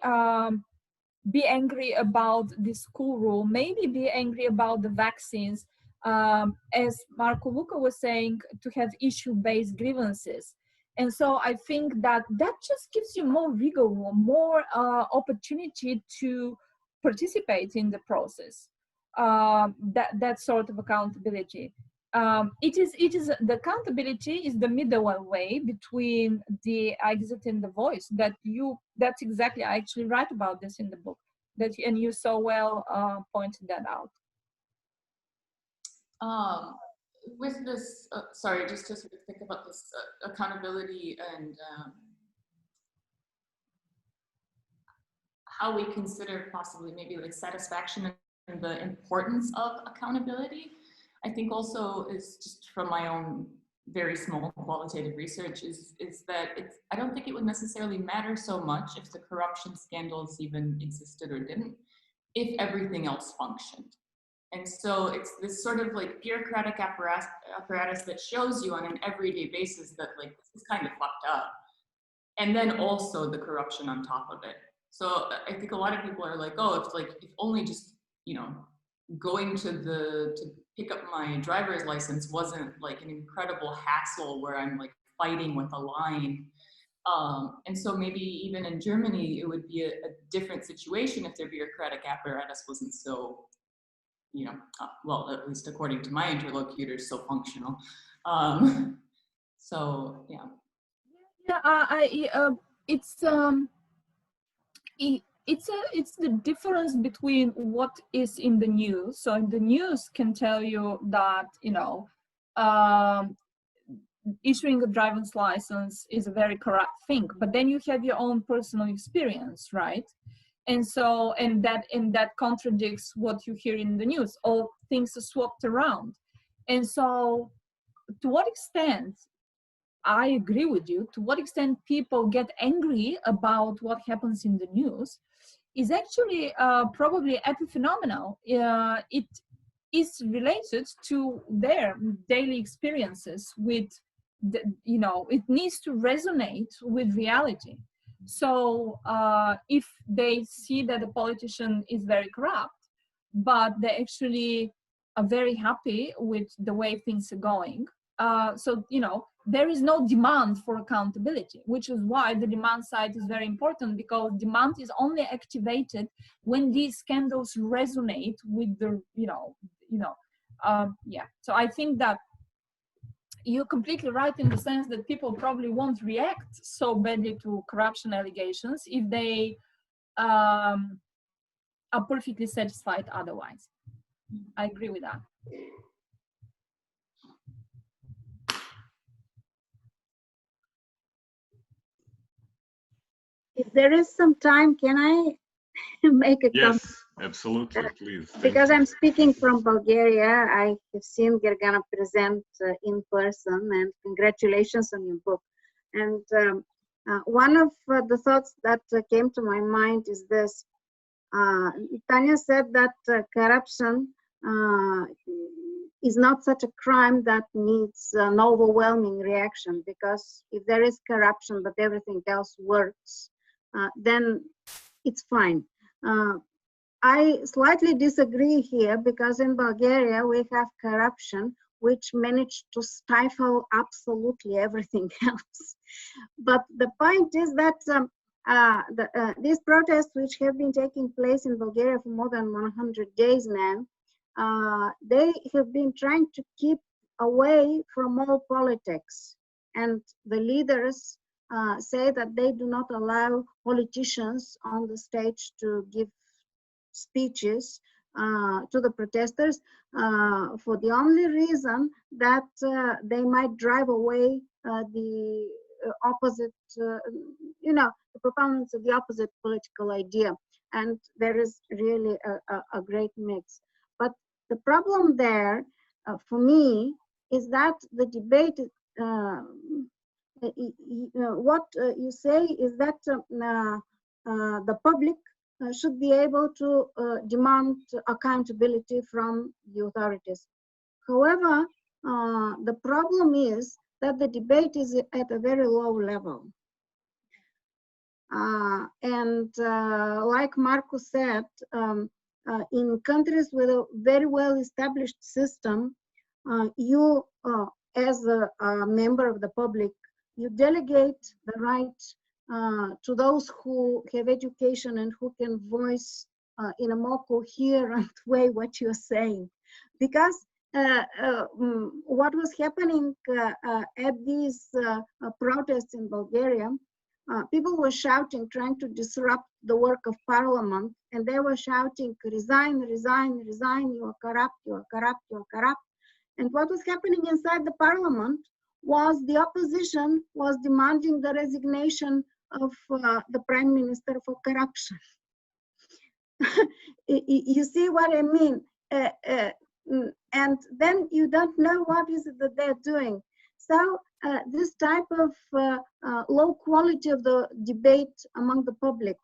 be angry about the school rule, maybe be angry about the vaccines, as Marco Luca was saying, to have issue-based grievances. And so I think that just gives you more rigor, more opportunity to participate in the process. That sort of accountability. It is the accountability is the middle way between the exit and the voice. That's exactly, I actually write about this in the book. And you so well pointed that out. With this, sorry, just to sort of think about this accountability and how we consider possibly maybe like satisfaction and the importance of accountability. I think also is just from my own very small qualitative research is that I don't think it would necessarily matter so much if the corruption scandals even existed or didn't, if everything else functioned. And so it's this sort of like bureaucratic apparatus that shows you on an everyday basis that like this is kind of fucked up. And then also the corruption on top of it. So I think a lot of people are like, oh, if only just, you know, going to pick up my driver's license wasn't like an incredible hassle where I'm like fighting with a line. And so maybe even in Germany, it would be a different situation if their bureaucratic apparatus wasn't so you know, well, at least according to my interlocutors, so functional. So yeah. Yeah, it's the difference between what is in the news. So in the news can tell you that, you know, issuing a driver's license is a very corrupt thing, but then you have your own personal experience, right? And so, and that contradicts what you hear in the news. All things are swapped around. And so, to what extent, I agree with you, to what extent people get angry about what happens in the news is actually probably epiphenomenal. It is related to their daily experiences with, you know, it needs to resonate with reality. So if they see that the politician is very corrupt, but they actually are very happy with the way things are going, so, you know, there is no demand for accountability, which is why the demand side is very important, because demand is only activated when these scandals resonate with the, yeah. So I think that you're completely right in the sense that people probably won't react so badly to corruption allegations if they are perfectly satisfied otherwise. I agree with that. If there is some time, can I make a comment? Yes, absolutely, please. Because I'm speaking from Bulgaria, I have seen Gergana present in person, and congratulations on your book. And one of the thoughts that came to my mind is this. Tanya said that corruption is not such a crime that needs an overwhelming reaction, because if there is corruption but everything else works, then it's fine. I slightly disagree here, because in Bulgaria we have corruption which managed to stifle absolutely everything else. But the point is that these protests, which have been taking place in Bulgaria for more than 100 days now, they have been trying to keep away from all politics. And the leaders say that they do not allow politicians on the stage to give speeches to the protesters for the only reason that they might drive away the opposite, the proponents of the opposite political idea. And there is really a great mix. But the problem there, for me, is that the debate, what you say is that the public should be able to demand accountability from the authorities. However, the problem is that the debate is at a very low level. And like Marcus said, in countries with a very well-established system, you, as a member of the public, you delegate the right to those who have education and who can voice in a more coherent way what you're saying. Because what was happening at these protests in Bulgaria, people were shouting, trying to disrupt the work of parliament, and they were shouting, resign, resign, resign, you are corrupt, you are corrupt, you are corrupt. And what was happening inside the parliament was the opposition was demanding the resignation of the prime minister for corruption. You see what I mean? And then you don't know what is it that they're doing. So this type of low quality of the debate among the public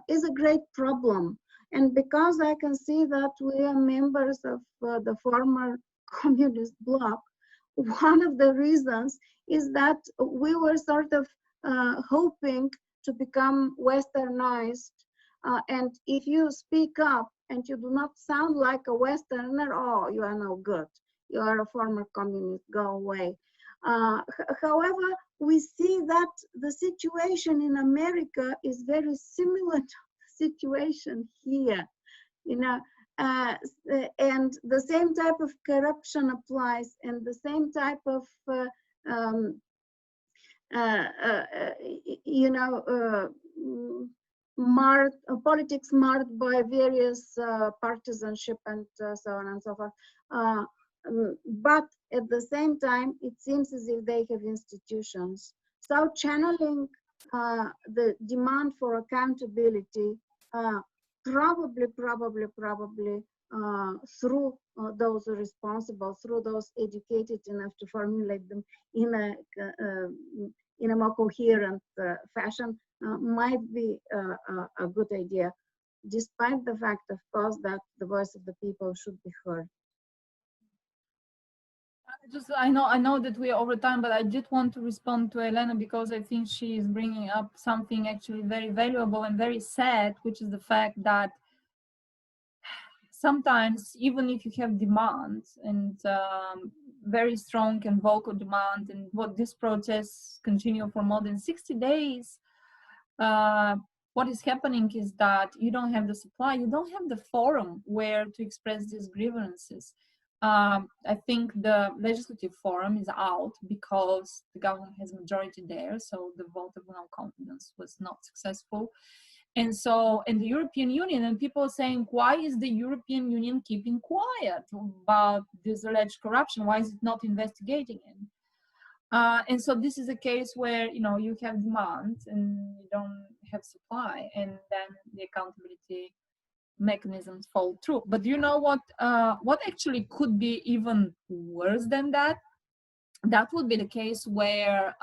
is a great problem. And because I can see that we are members of the former communist bloc, one of the reasons is that we were sort of hoping to become westernized. And if you speak up and you do not sound like a Westerner, oh, you are no good. You are a former communist, go away. However, we see that the situation in America is very similar to the situation here. You know, and the same type of corruption applies, and the same type of you know, politics marked by various partisanship and so on and so forth. But at the same time, it seems as if they have institutions. So channeling the demand for accountability probably through those responsible, through those educated enough to formulate them in a more coherent fashion might be a good idea, despite the fact, of course, that the voice of the people should be heard. I know that we are over time, but I did want to respond to Elena because I think she is bringing up something actually very valuable and very sad, which is the fact that sometimes, even if you have demands and very strong and vocal demand, and what these protests continue for more than 60 days, what is happening is that you don't have the supply, you don't have the forum where to express these grievances. I think the legislative forum is out because the government has majority there, so the vote of no confidence was not successful. And so in the European Union, and people are saying, why is the European Union keeping quiet about this alleged corruption? Why is it not investigating it? And so this is a case where, you know, you have demand and you don't have supply, and then the accountability mechanisms fall through. But you know what actually could be even worse than that? That would be the case where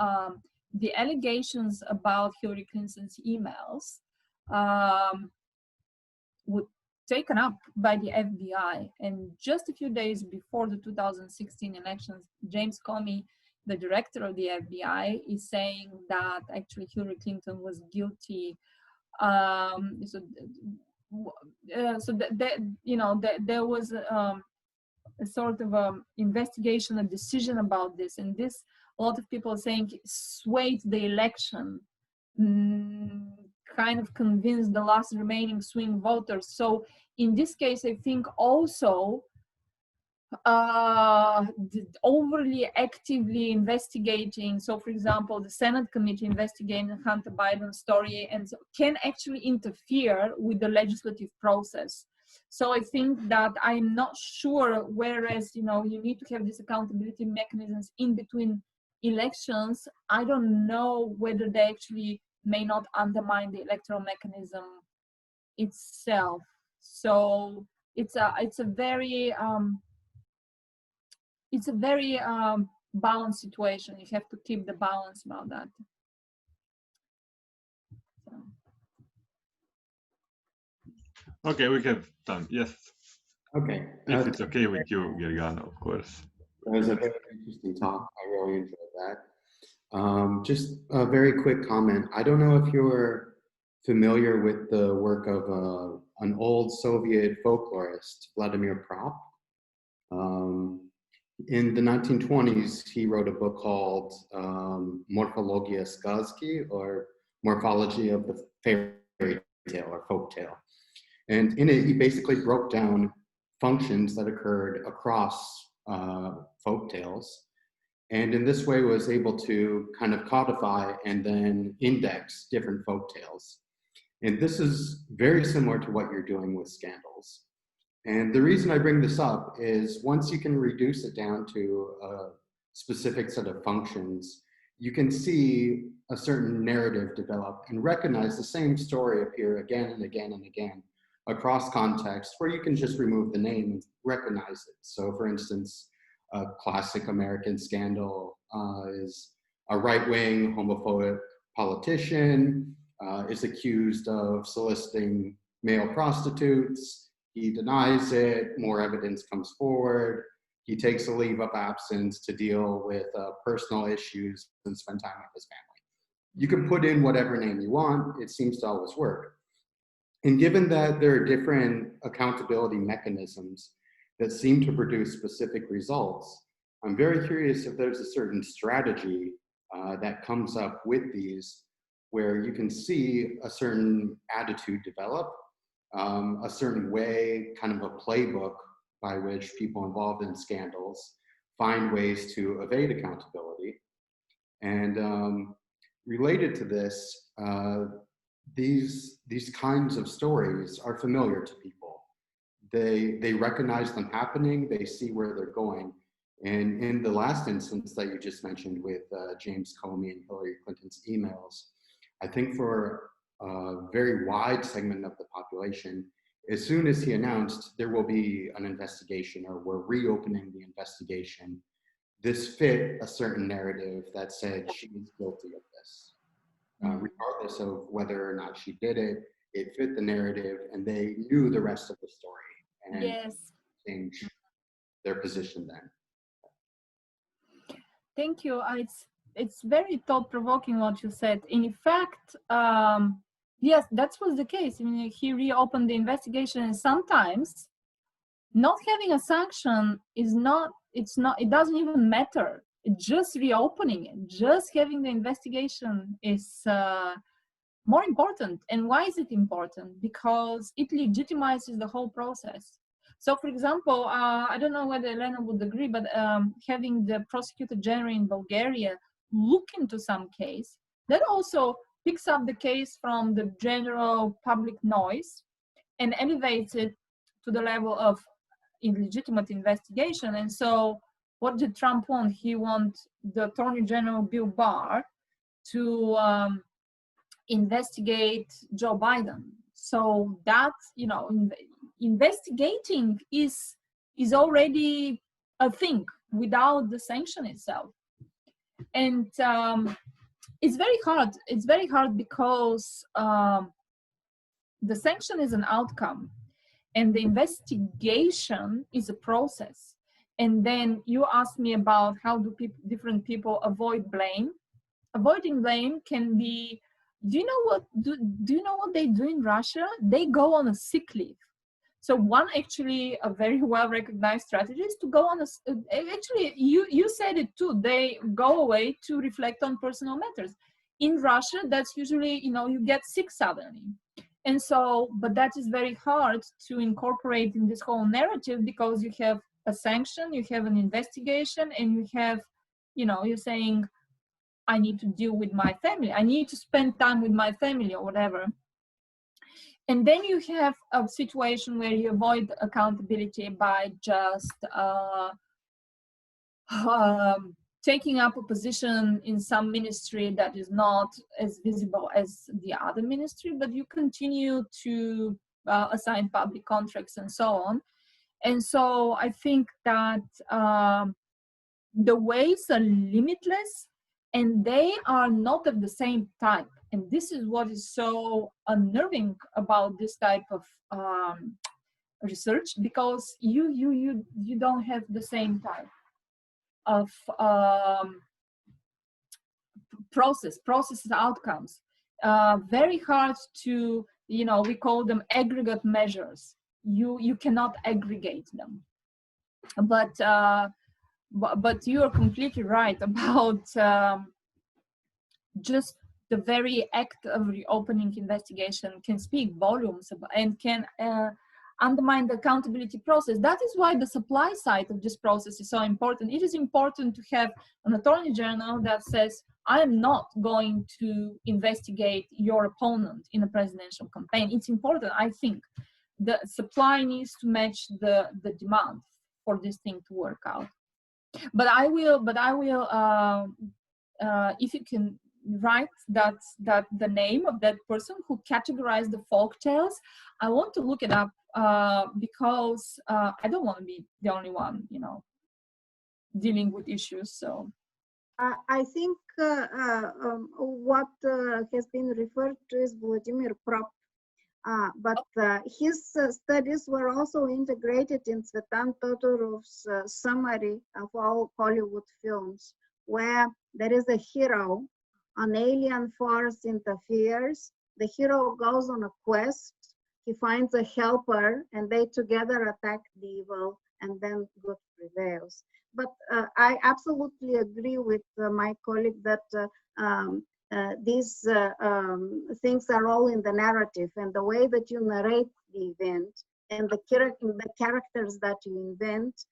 the allegations about Hillary Clinton's emails would taken up by the FBI. And just a few days before the 2016 elections, James Comey, the director of the FBI, is saying that actually Hillary Clinton was guilty. There was a sort of investigation, a decision about this, and this, a lot of people are saying, swayed the election, kind of convinced the last remaining swing voters. So in this case, I think also overly actively investigating, so for example, the Senate committee investigating Hunter Biden's story, and so can actually interfere with the legislative process. So I think that I'm not sure, whereas, you know, you need to have these accountability mechanisms in between elections, I don't know whether they actually may not undermine the electoral mechanism itself. So it's a very balanced situation. You have to keep the balance about that. So. Okay, we have time. Yes. Okay. If it's okay with you, Gergana, of course. That was a very interesting talk. I really enjoyed that. Just a very quick comment. I don't know if you're familiar with the work of an old Soviet folklorist, Vladimir Prop. In the 1920s, he wrote a book called Morphologia Skazki, or Morphology of the Fairy Tale or Folk Tale. And in it, he basically broke down functions that occurred across folk tales, and in this way was able to kind of codify and then index different folk tales. And this is very similar to what you're doing with scandals. And the reason I bring this up is once you can reduce it down to a specific set of functions, you can see a certain narrative develop and recognize the same story appear again and again and again across context, where you can just remove the name and recognize it. So for instance, a classic American scandal is a right-wing homophobic politician is accused of soliciting male prostitutes. He denies it, more evidence comes forward. He takes a leave of absence to deal with personal issues and spend time with his family. You can put in whatever name you want, it seems to always work. And given that there are different accountability mechanisms that seem to produce specific results, I'm very curious if there's a certain strategy that comes up with these, where you can see a certain attitude develop, a certain way, kind of a playbook by which people involved in scandals find ways to evade accountability. And related to this, these kinds of stories are familiar to people. They recognize them happening, they see where they're going. And in the last instance that you just mentioned with James Comey and Hillary Clinton's emails, I think for a very wide segment of the population, as soon as he announced there will be an investigation or we're reopening the investigation, this fit a certain narrative that said she is guilty of this. Regardless of whether or not she did it, it fit the narrative and they knew the rest of the story and Yes. changed their position then. Thank you. It's very thought-provoking what you said. In fact, yes, that was the case. I mean, he reopened the investigation, and sometimes not having a sanction it doesn't even matter. Just reopening it, just having the investigation is more important. And why is it important? Because it legitimizes the whole process. So, for example, I don't know whether Elena would agree, but having the prosecutor general in Bulgaria look into some case, that also picks up the case from the general public noise and elevates it to the level of illegitimate investigation. And so what did Trump want? He wanted the Attorney General Bill Barr to investigate Joe Biden. So that, you know, investigating is already a thing without the sanction itself. And it's very hard. It's very hard because the sanction is an outcome and the investigation is a process. And then you asked me about how do different people avoid blame. Avoiding blame can be, do you know what they do in Russia? They go on a sick leave. So one actually a very well recognized strategy is to go on actually you said it too, they go away to reflect on personal matters. In Russia, that's usually, you know, you get sick suddenly. And so, but that is very hard to incorporate in this whole narrative because you have a sanction, you have an investigation, and you have, you know, you're saying, I need to deal with my family. I need to spend time with my family or whatever. And then you have a situation where you avoid accountability by just taking up a position in some ministry that is not as visible as the other ministry, but you continue to assign public contracts and so on. And so I think that the ways are limitless and they are not of the same type. And this is what is so unnerving about this type of research, because you don't have the same type of process outcomes. Very hard to, you know, we call them aggregate measures. You cannot aggregate them. But you are completely right about just the very act of reopening investigation can speak volumes and can undermine the accountability process. That is why the supply side of this process is so important. It is important to have an attorney general that says, I am not going to investigate your opponent in a presidential campaign. It's important, I think. The supply needs to match the demand for this thing to work out. But I will if you can write that the name of that person who categorized the folk tales, I want to look it up because I don't want to be the only one, you know, dealing with issues. So I think what has been referred to is Vladimir Prop, but his studies were also integrated in Tsvetan Todorov's summary of all Hollywood films, where there is a hero, an alien force interferes, the hero goes on a quest, he finds a helper, and they together attack the evil, and then good prevails. But I absolutely agree with my colleague that these things are all in the narrative, and the way that you narrate the event and the characters that you invent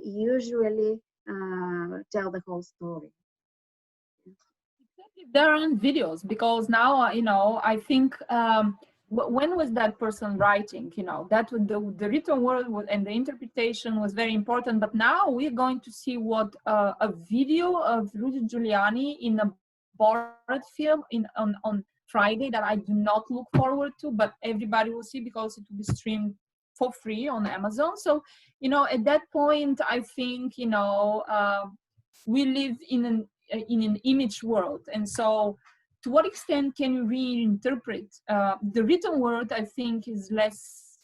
usually tell the whole story. There aren't videos, because now, you know, I think, when was that person writing, you know, that the written word and the interpretation was very important, but now we're going to see what a video of Rudy Giuliani in a Borat film on Friday that I do not look forward to, but everybody will see because it will be streamed for free on Amazon. So, you know, at that point, I think, you know, we live in an image world, and so to what extent can you reinterpret the written word? I think is less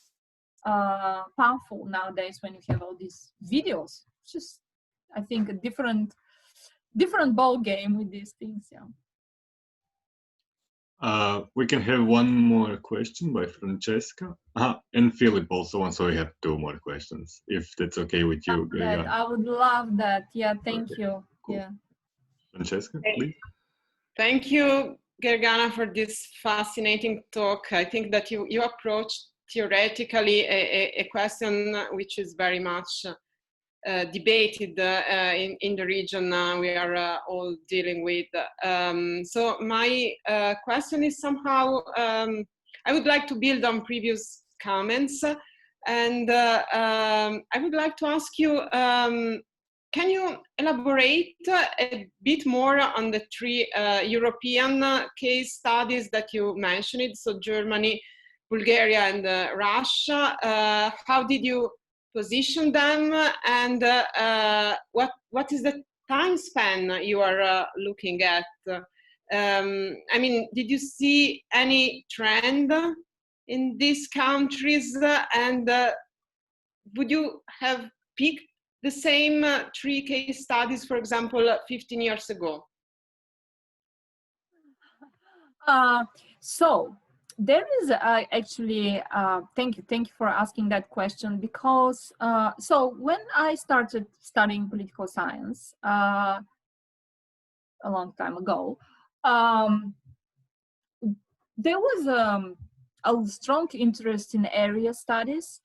powerful nowadays when you have all these videos. It's just, I think, a different ball game with these things. Yeah. We can have one more question by Francesca. And Philip also wants, so we have two more questions, if that's okay with you. I would love that. Yeah, thank you. Cool. Yeah. Francesca, please. Thank you, Gergana, for this fascinating talk. I think that you approached theoretically a question which is very much debated in the region we are all dealing with. So my question is somehow, I would like to build on previous comments, and I would like to ask you, can you elaborate a bit more on the three European case studies that you mentioned, so Germany, Bulgaria, and Russia? How did you position them, and what is the time span you are looking at? I mean, did you see any trend in these countries, and would you have picked the same three case studies, for example, 15 years ago? So there is actually, thank you for asking that question, because so when I started studying political science a long time ago, there was a strong interest in area studies,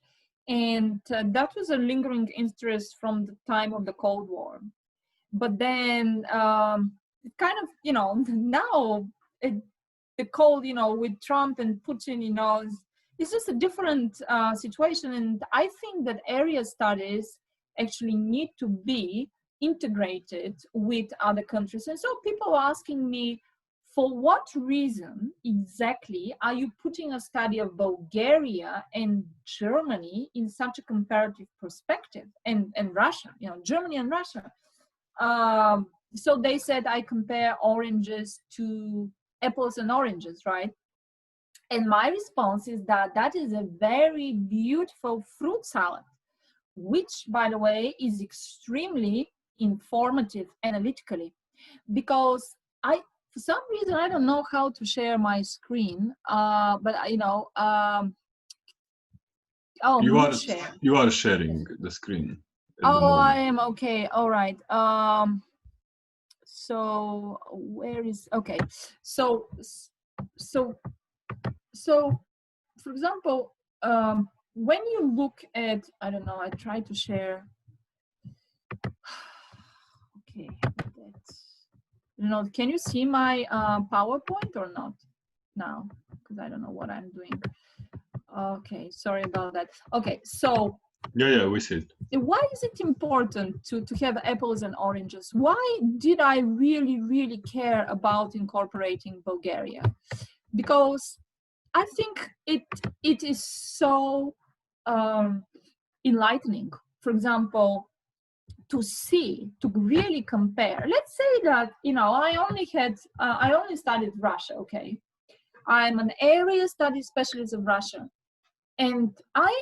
and that was a lingering interest from the time of the Cold War. But then kind of, you know, now the cold, you know, with Trump and Putin, you know, it's just a different situation. And I think that area studies actually need to be integrated with other countries. And so people are asking me, for what reason exactly are you putting a study of Bulgaria and Germany in such a comparative perspective, and Russia, you know, Germany and Russia? So they said I compare oranges to apples and oranges, right? And my response is that that is a very beautiful fruit salad, which, by the way, is extremely informative analytically, because for some reason, I don't know how to share my screen, but you know, you are sharing the screen. Oh, I am, okay, all right. So where is, okay, so for example, when you look at, I don't know, I try to share. Okay, you know, can you see my PowerPoint or not now? Because I don't know what I'm doing. Okay, sorry about that. Okay, so yeah, we see it. Why is it important to have apples and oranges? Why did I really care about incorporating Bulgaria? Because I think it is so enlightening. For example, to really compare. Let's say that, you know, I only studied Russia, okay? I'm an area studies specialist of Russia. And I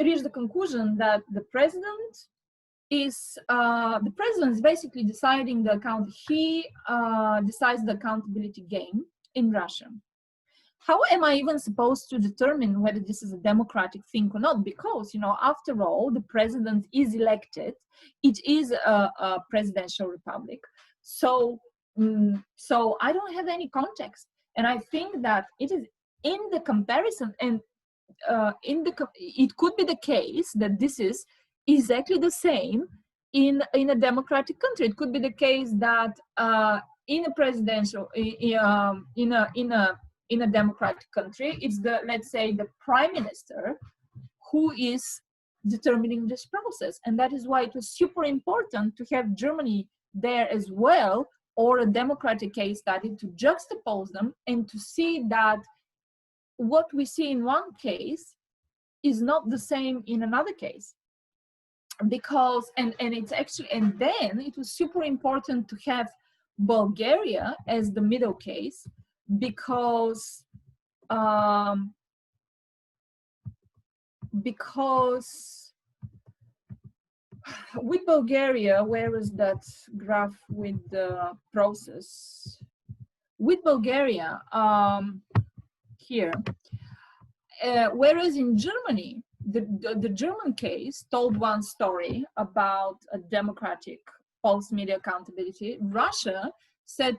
reached the conclusion that the president is basically deciding the account. He decides the accountability game in Russia. How am I even supposed to determine whether this is a democratic thing or not? Because, you know, after all, the president is elected. It is a presidential republic. So So I don't have any context. And I think that it is in the comparison, and it could be the case that this is exactly the same in a democratic country. It could be the case that in a presidential, in a democratic country, it's the, let's say, the prime minister who is determining this process. And that is why it was super important to have Germany there as well, or a democratic case study, to juxtapose them and to see that what we see in one case is not the same in another case. Because, and it's actually, and then it was super important to have Bulgaria as the middle case, because with Bulgaria, where is that graph with the process? With Bulgaria, here, whereas in Germany, the German case told one story about a democratic post-media accountability. Russia said,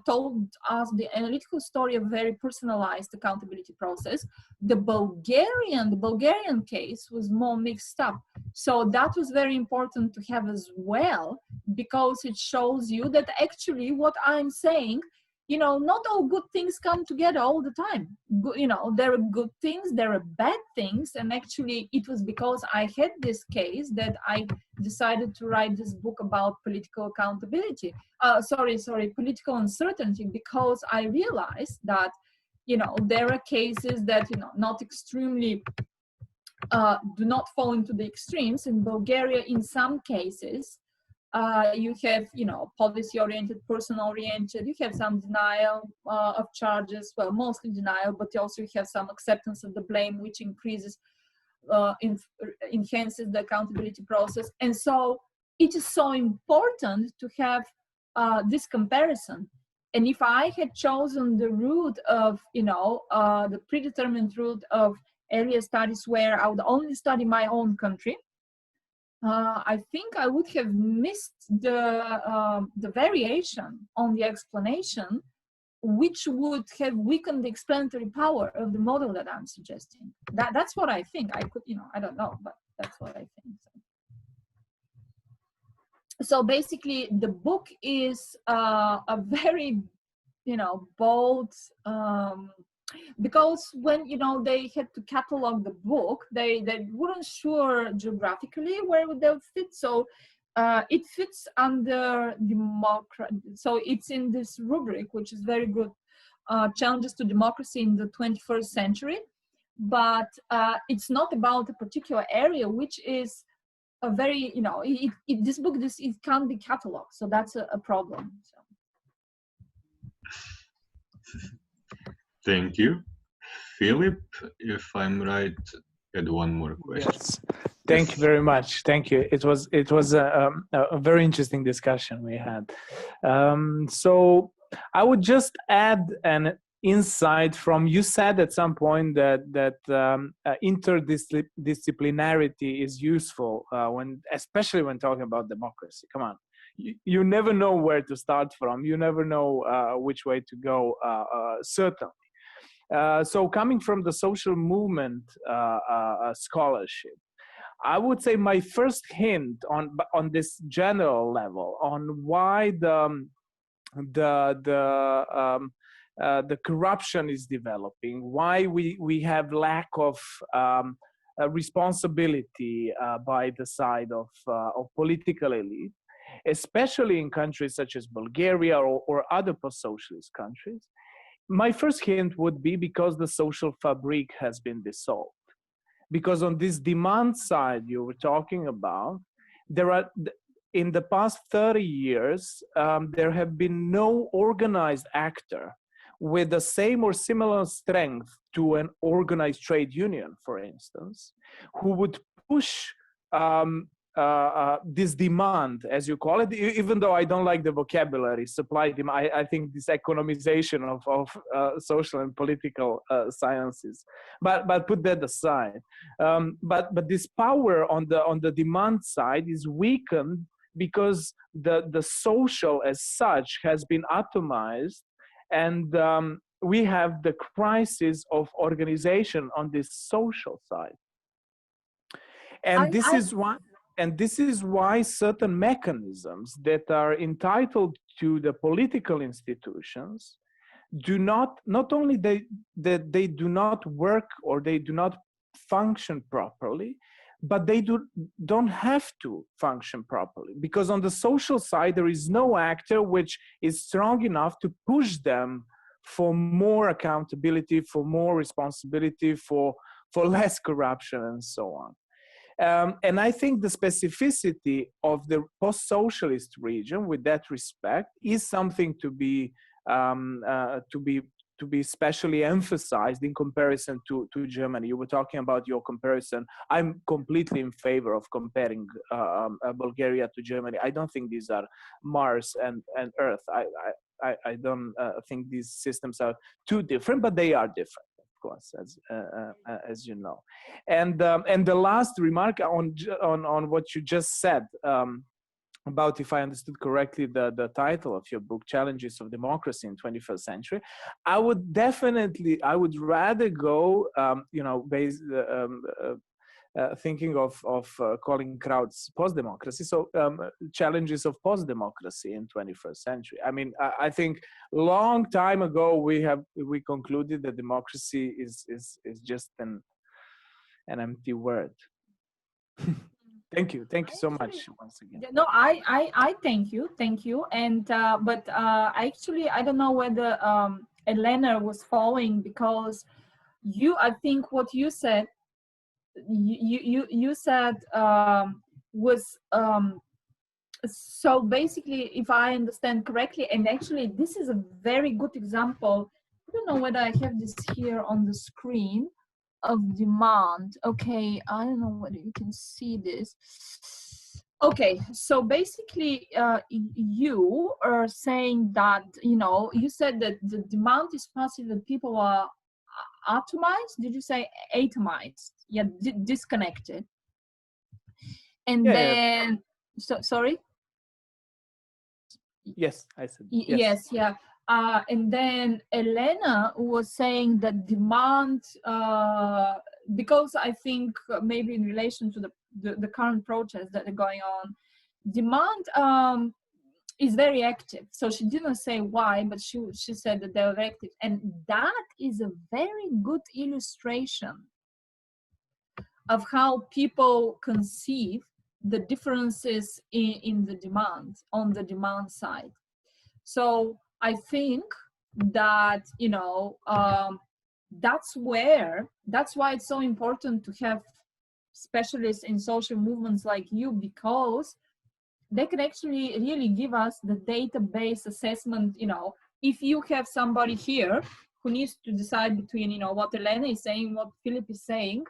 told us the analytical story of a very personalized accountability process. The Bulgarian case was more mixed up. So that was very important to have as well, because it shows you that actually what I'm saying, you know, not all good things come together all the time. You know, there are good things, there are bad things, and actually it was because I had this case that I decided to write this book about political accountability. Political uncertainty, because I realized that, you know, there are cases that, you know, not extremely, do not fall into the extremes. In Bulgaria, in some cases, you have, you know, policy-oriented, person-oriented, you have some denial of charges, well, mostly denial, but also you have some acceptance of the blame, which increases, enhances the accountability process. And so it is so important to have this comparison. And if I had chosen the route of, you know, the predetermined route of area studies where I would only study my own country, I think I would have missed the variation on the explanation, which would have weakened the explanatory power of the model that I'm suggesting. That's what I think. I could, you know, I don't know, but that's what I think. So basically, the book is a very, you know, bold. Because when, you know, they had to catalog the book, they weren't sure geographically where would they fit. So it fits under democracy. So it's in this rubric, which is very good, challenges to democracy in the 21st century. But it's not about a particular area, which is a very, you know, this book, it can't be cataloged. So that's a problem. So. Thank you. Philip, if I'm right, had one more question. Yes. Thank you very much. Thank you. It was a very interesting discussion we had. So I would just add an insight from, you said at some point that interdisciplinarity is useful especially when talking about democracy. Come on. You never know where to start from. You never know which way to go, certainly. So coming from the social movement scholarship, I would say my first hint on this general level on why the corruption is developing, why we have lack of responsibility by the side of political elite, especially in countries such as Bulgaria or other post-socialist countries. My first hint would be because the social fabric has been dissolved. Because on this demand side you were talking about, in the past 30 years, there have been no organized actor with the same or similar strength to an organized trade union, for instance, who would push this demand, as you call it, even though I don't like the vocabulary, supply demand. I think this economization of social and political sciences, but put that aside. But this power on the demand side is weakened because the social as such has been atomized, and we have the crisis of organization on this social side. And this is why certain mechanisms that are entitled to the political institutions do not only that they do not work or they do not function properly, but they don't have to function properly, because on the social side there is no actor which is strong enough to push them for more accountability, for more responsibility, for less corruption, and so on. And I think the specificity of the post-socialist region, with that respect, is something to be especially emphasized in comparison to Germany. You were talking about your comparison. I'm completely in favor of comparing Bulgaria to Germany. I don't think these are Mars and Earth. I don't think these systems are too different, but they are different, of course, as you know. And the last remark on what you just said, about, if I understood correctly, the title of your book, Challenges of Democracy in 21st Century, I would rather go, thinking of calling crowds post-democracy. So challenges of post-democracy in 21st century. I mean, I think long time ago we concluded that democracy is just an empty word. Thank you so much once again. No, I thank you. And but actually, I don't know whether Elena was following, because I think what you said, you said was so basically, if I understand correctly, and actually this is a very good example. I don't know whether I have this here on the screen, of demand. Okay, I don't know whether you can see this. Okay, so basically you are saying that, you said that the demand is passive and people are atomized. Did you say atomized? Yeah, disconnected. And then, so sorry? Yes, I said yes. Yeah. And then Elena was saying that demand, because I think maybe in relation to the current protests that are going on, demand is very active. So she didn't say why, but she said that they're active. And that is a very good illustration of how people conceive the differences in the demand, on the demand side. So I think that, that's why it's so important to have specialists in social movements like you, because they can actually really give us the database assessment. If you have somebody here who needs to decide between, what Elena is saying, what Philip is saying,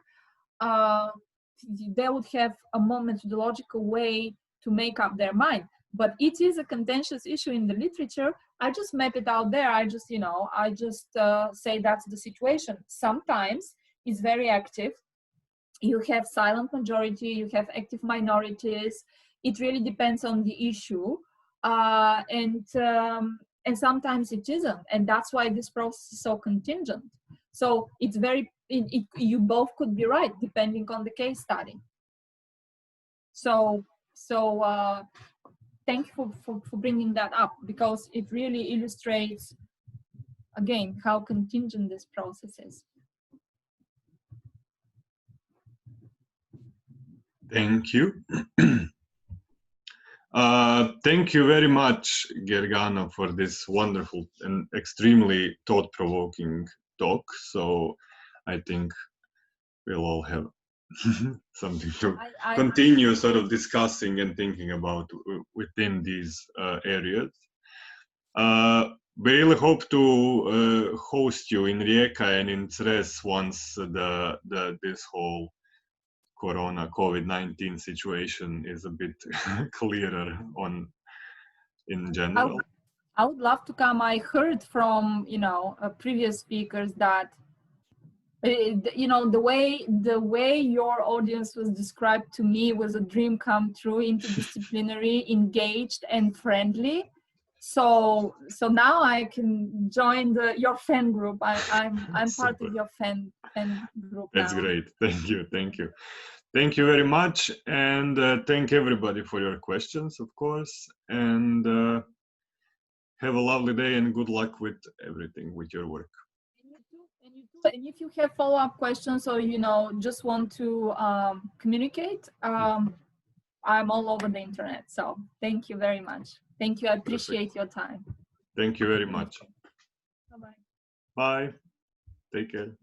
they would have a more methodological way to make up their mind. But it is a contentious issue in the literature. I just map it out there. I just say that's the situation. Sometimes it's very active. You have silent majority, you have active minorities. It really depends on the issue. And sometimes it isn't. And that's why this process is so contingent. So it's you both could be right, depending on the case study. So thank you for bringing that up, because it really illustrates, again, how contingent this process is. Thank you. Thank you very much, Gergana, for this wonderful and extremely thought-provoking talk. So I think we'll all have something to continue sort of discussing and thinking about within these areas. We really hope to host you in Rijeka and in Cres once this whole COVID-19 situation is a bit clearer in general. I would love to come. I heard from previous speakers that You know, the way your audience was described to me was a dream come true, interdisciplinary, engaged, and friendly. So now I can join your fan group. I'm part of your fan group now. That's great. Thank you. Thank you very much, and thank everybody for your questions, of course. And have a lovely day and good luck with everything, with your work. And if you have follow-up questions or, you know, just want to communicate, I'm all over the internet. So thank you very much. Thank you. I appreciate your time. Thank you very much. Bye-bye. Bye. Take care.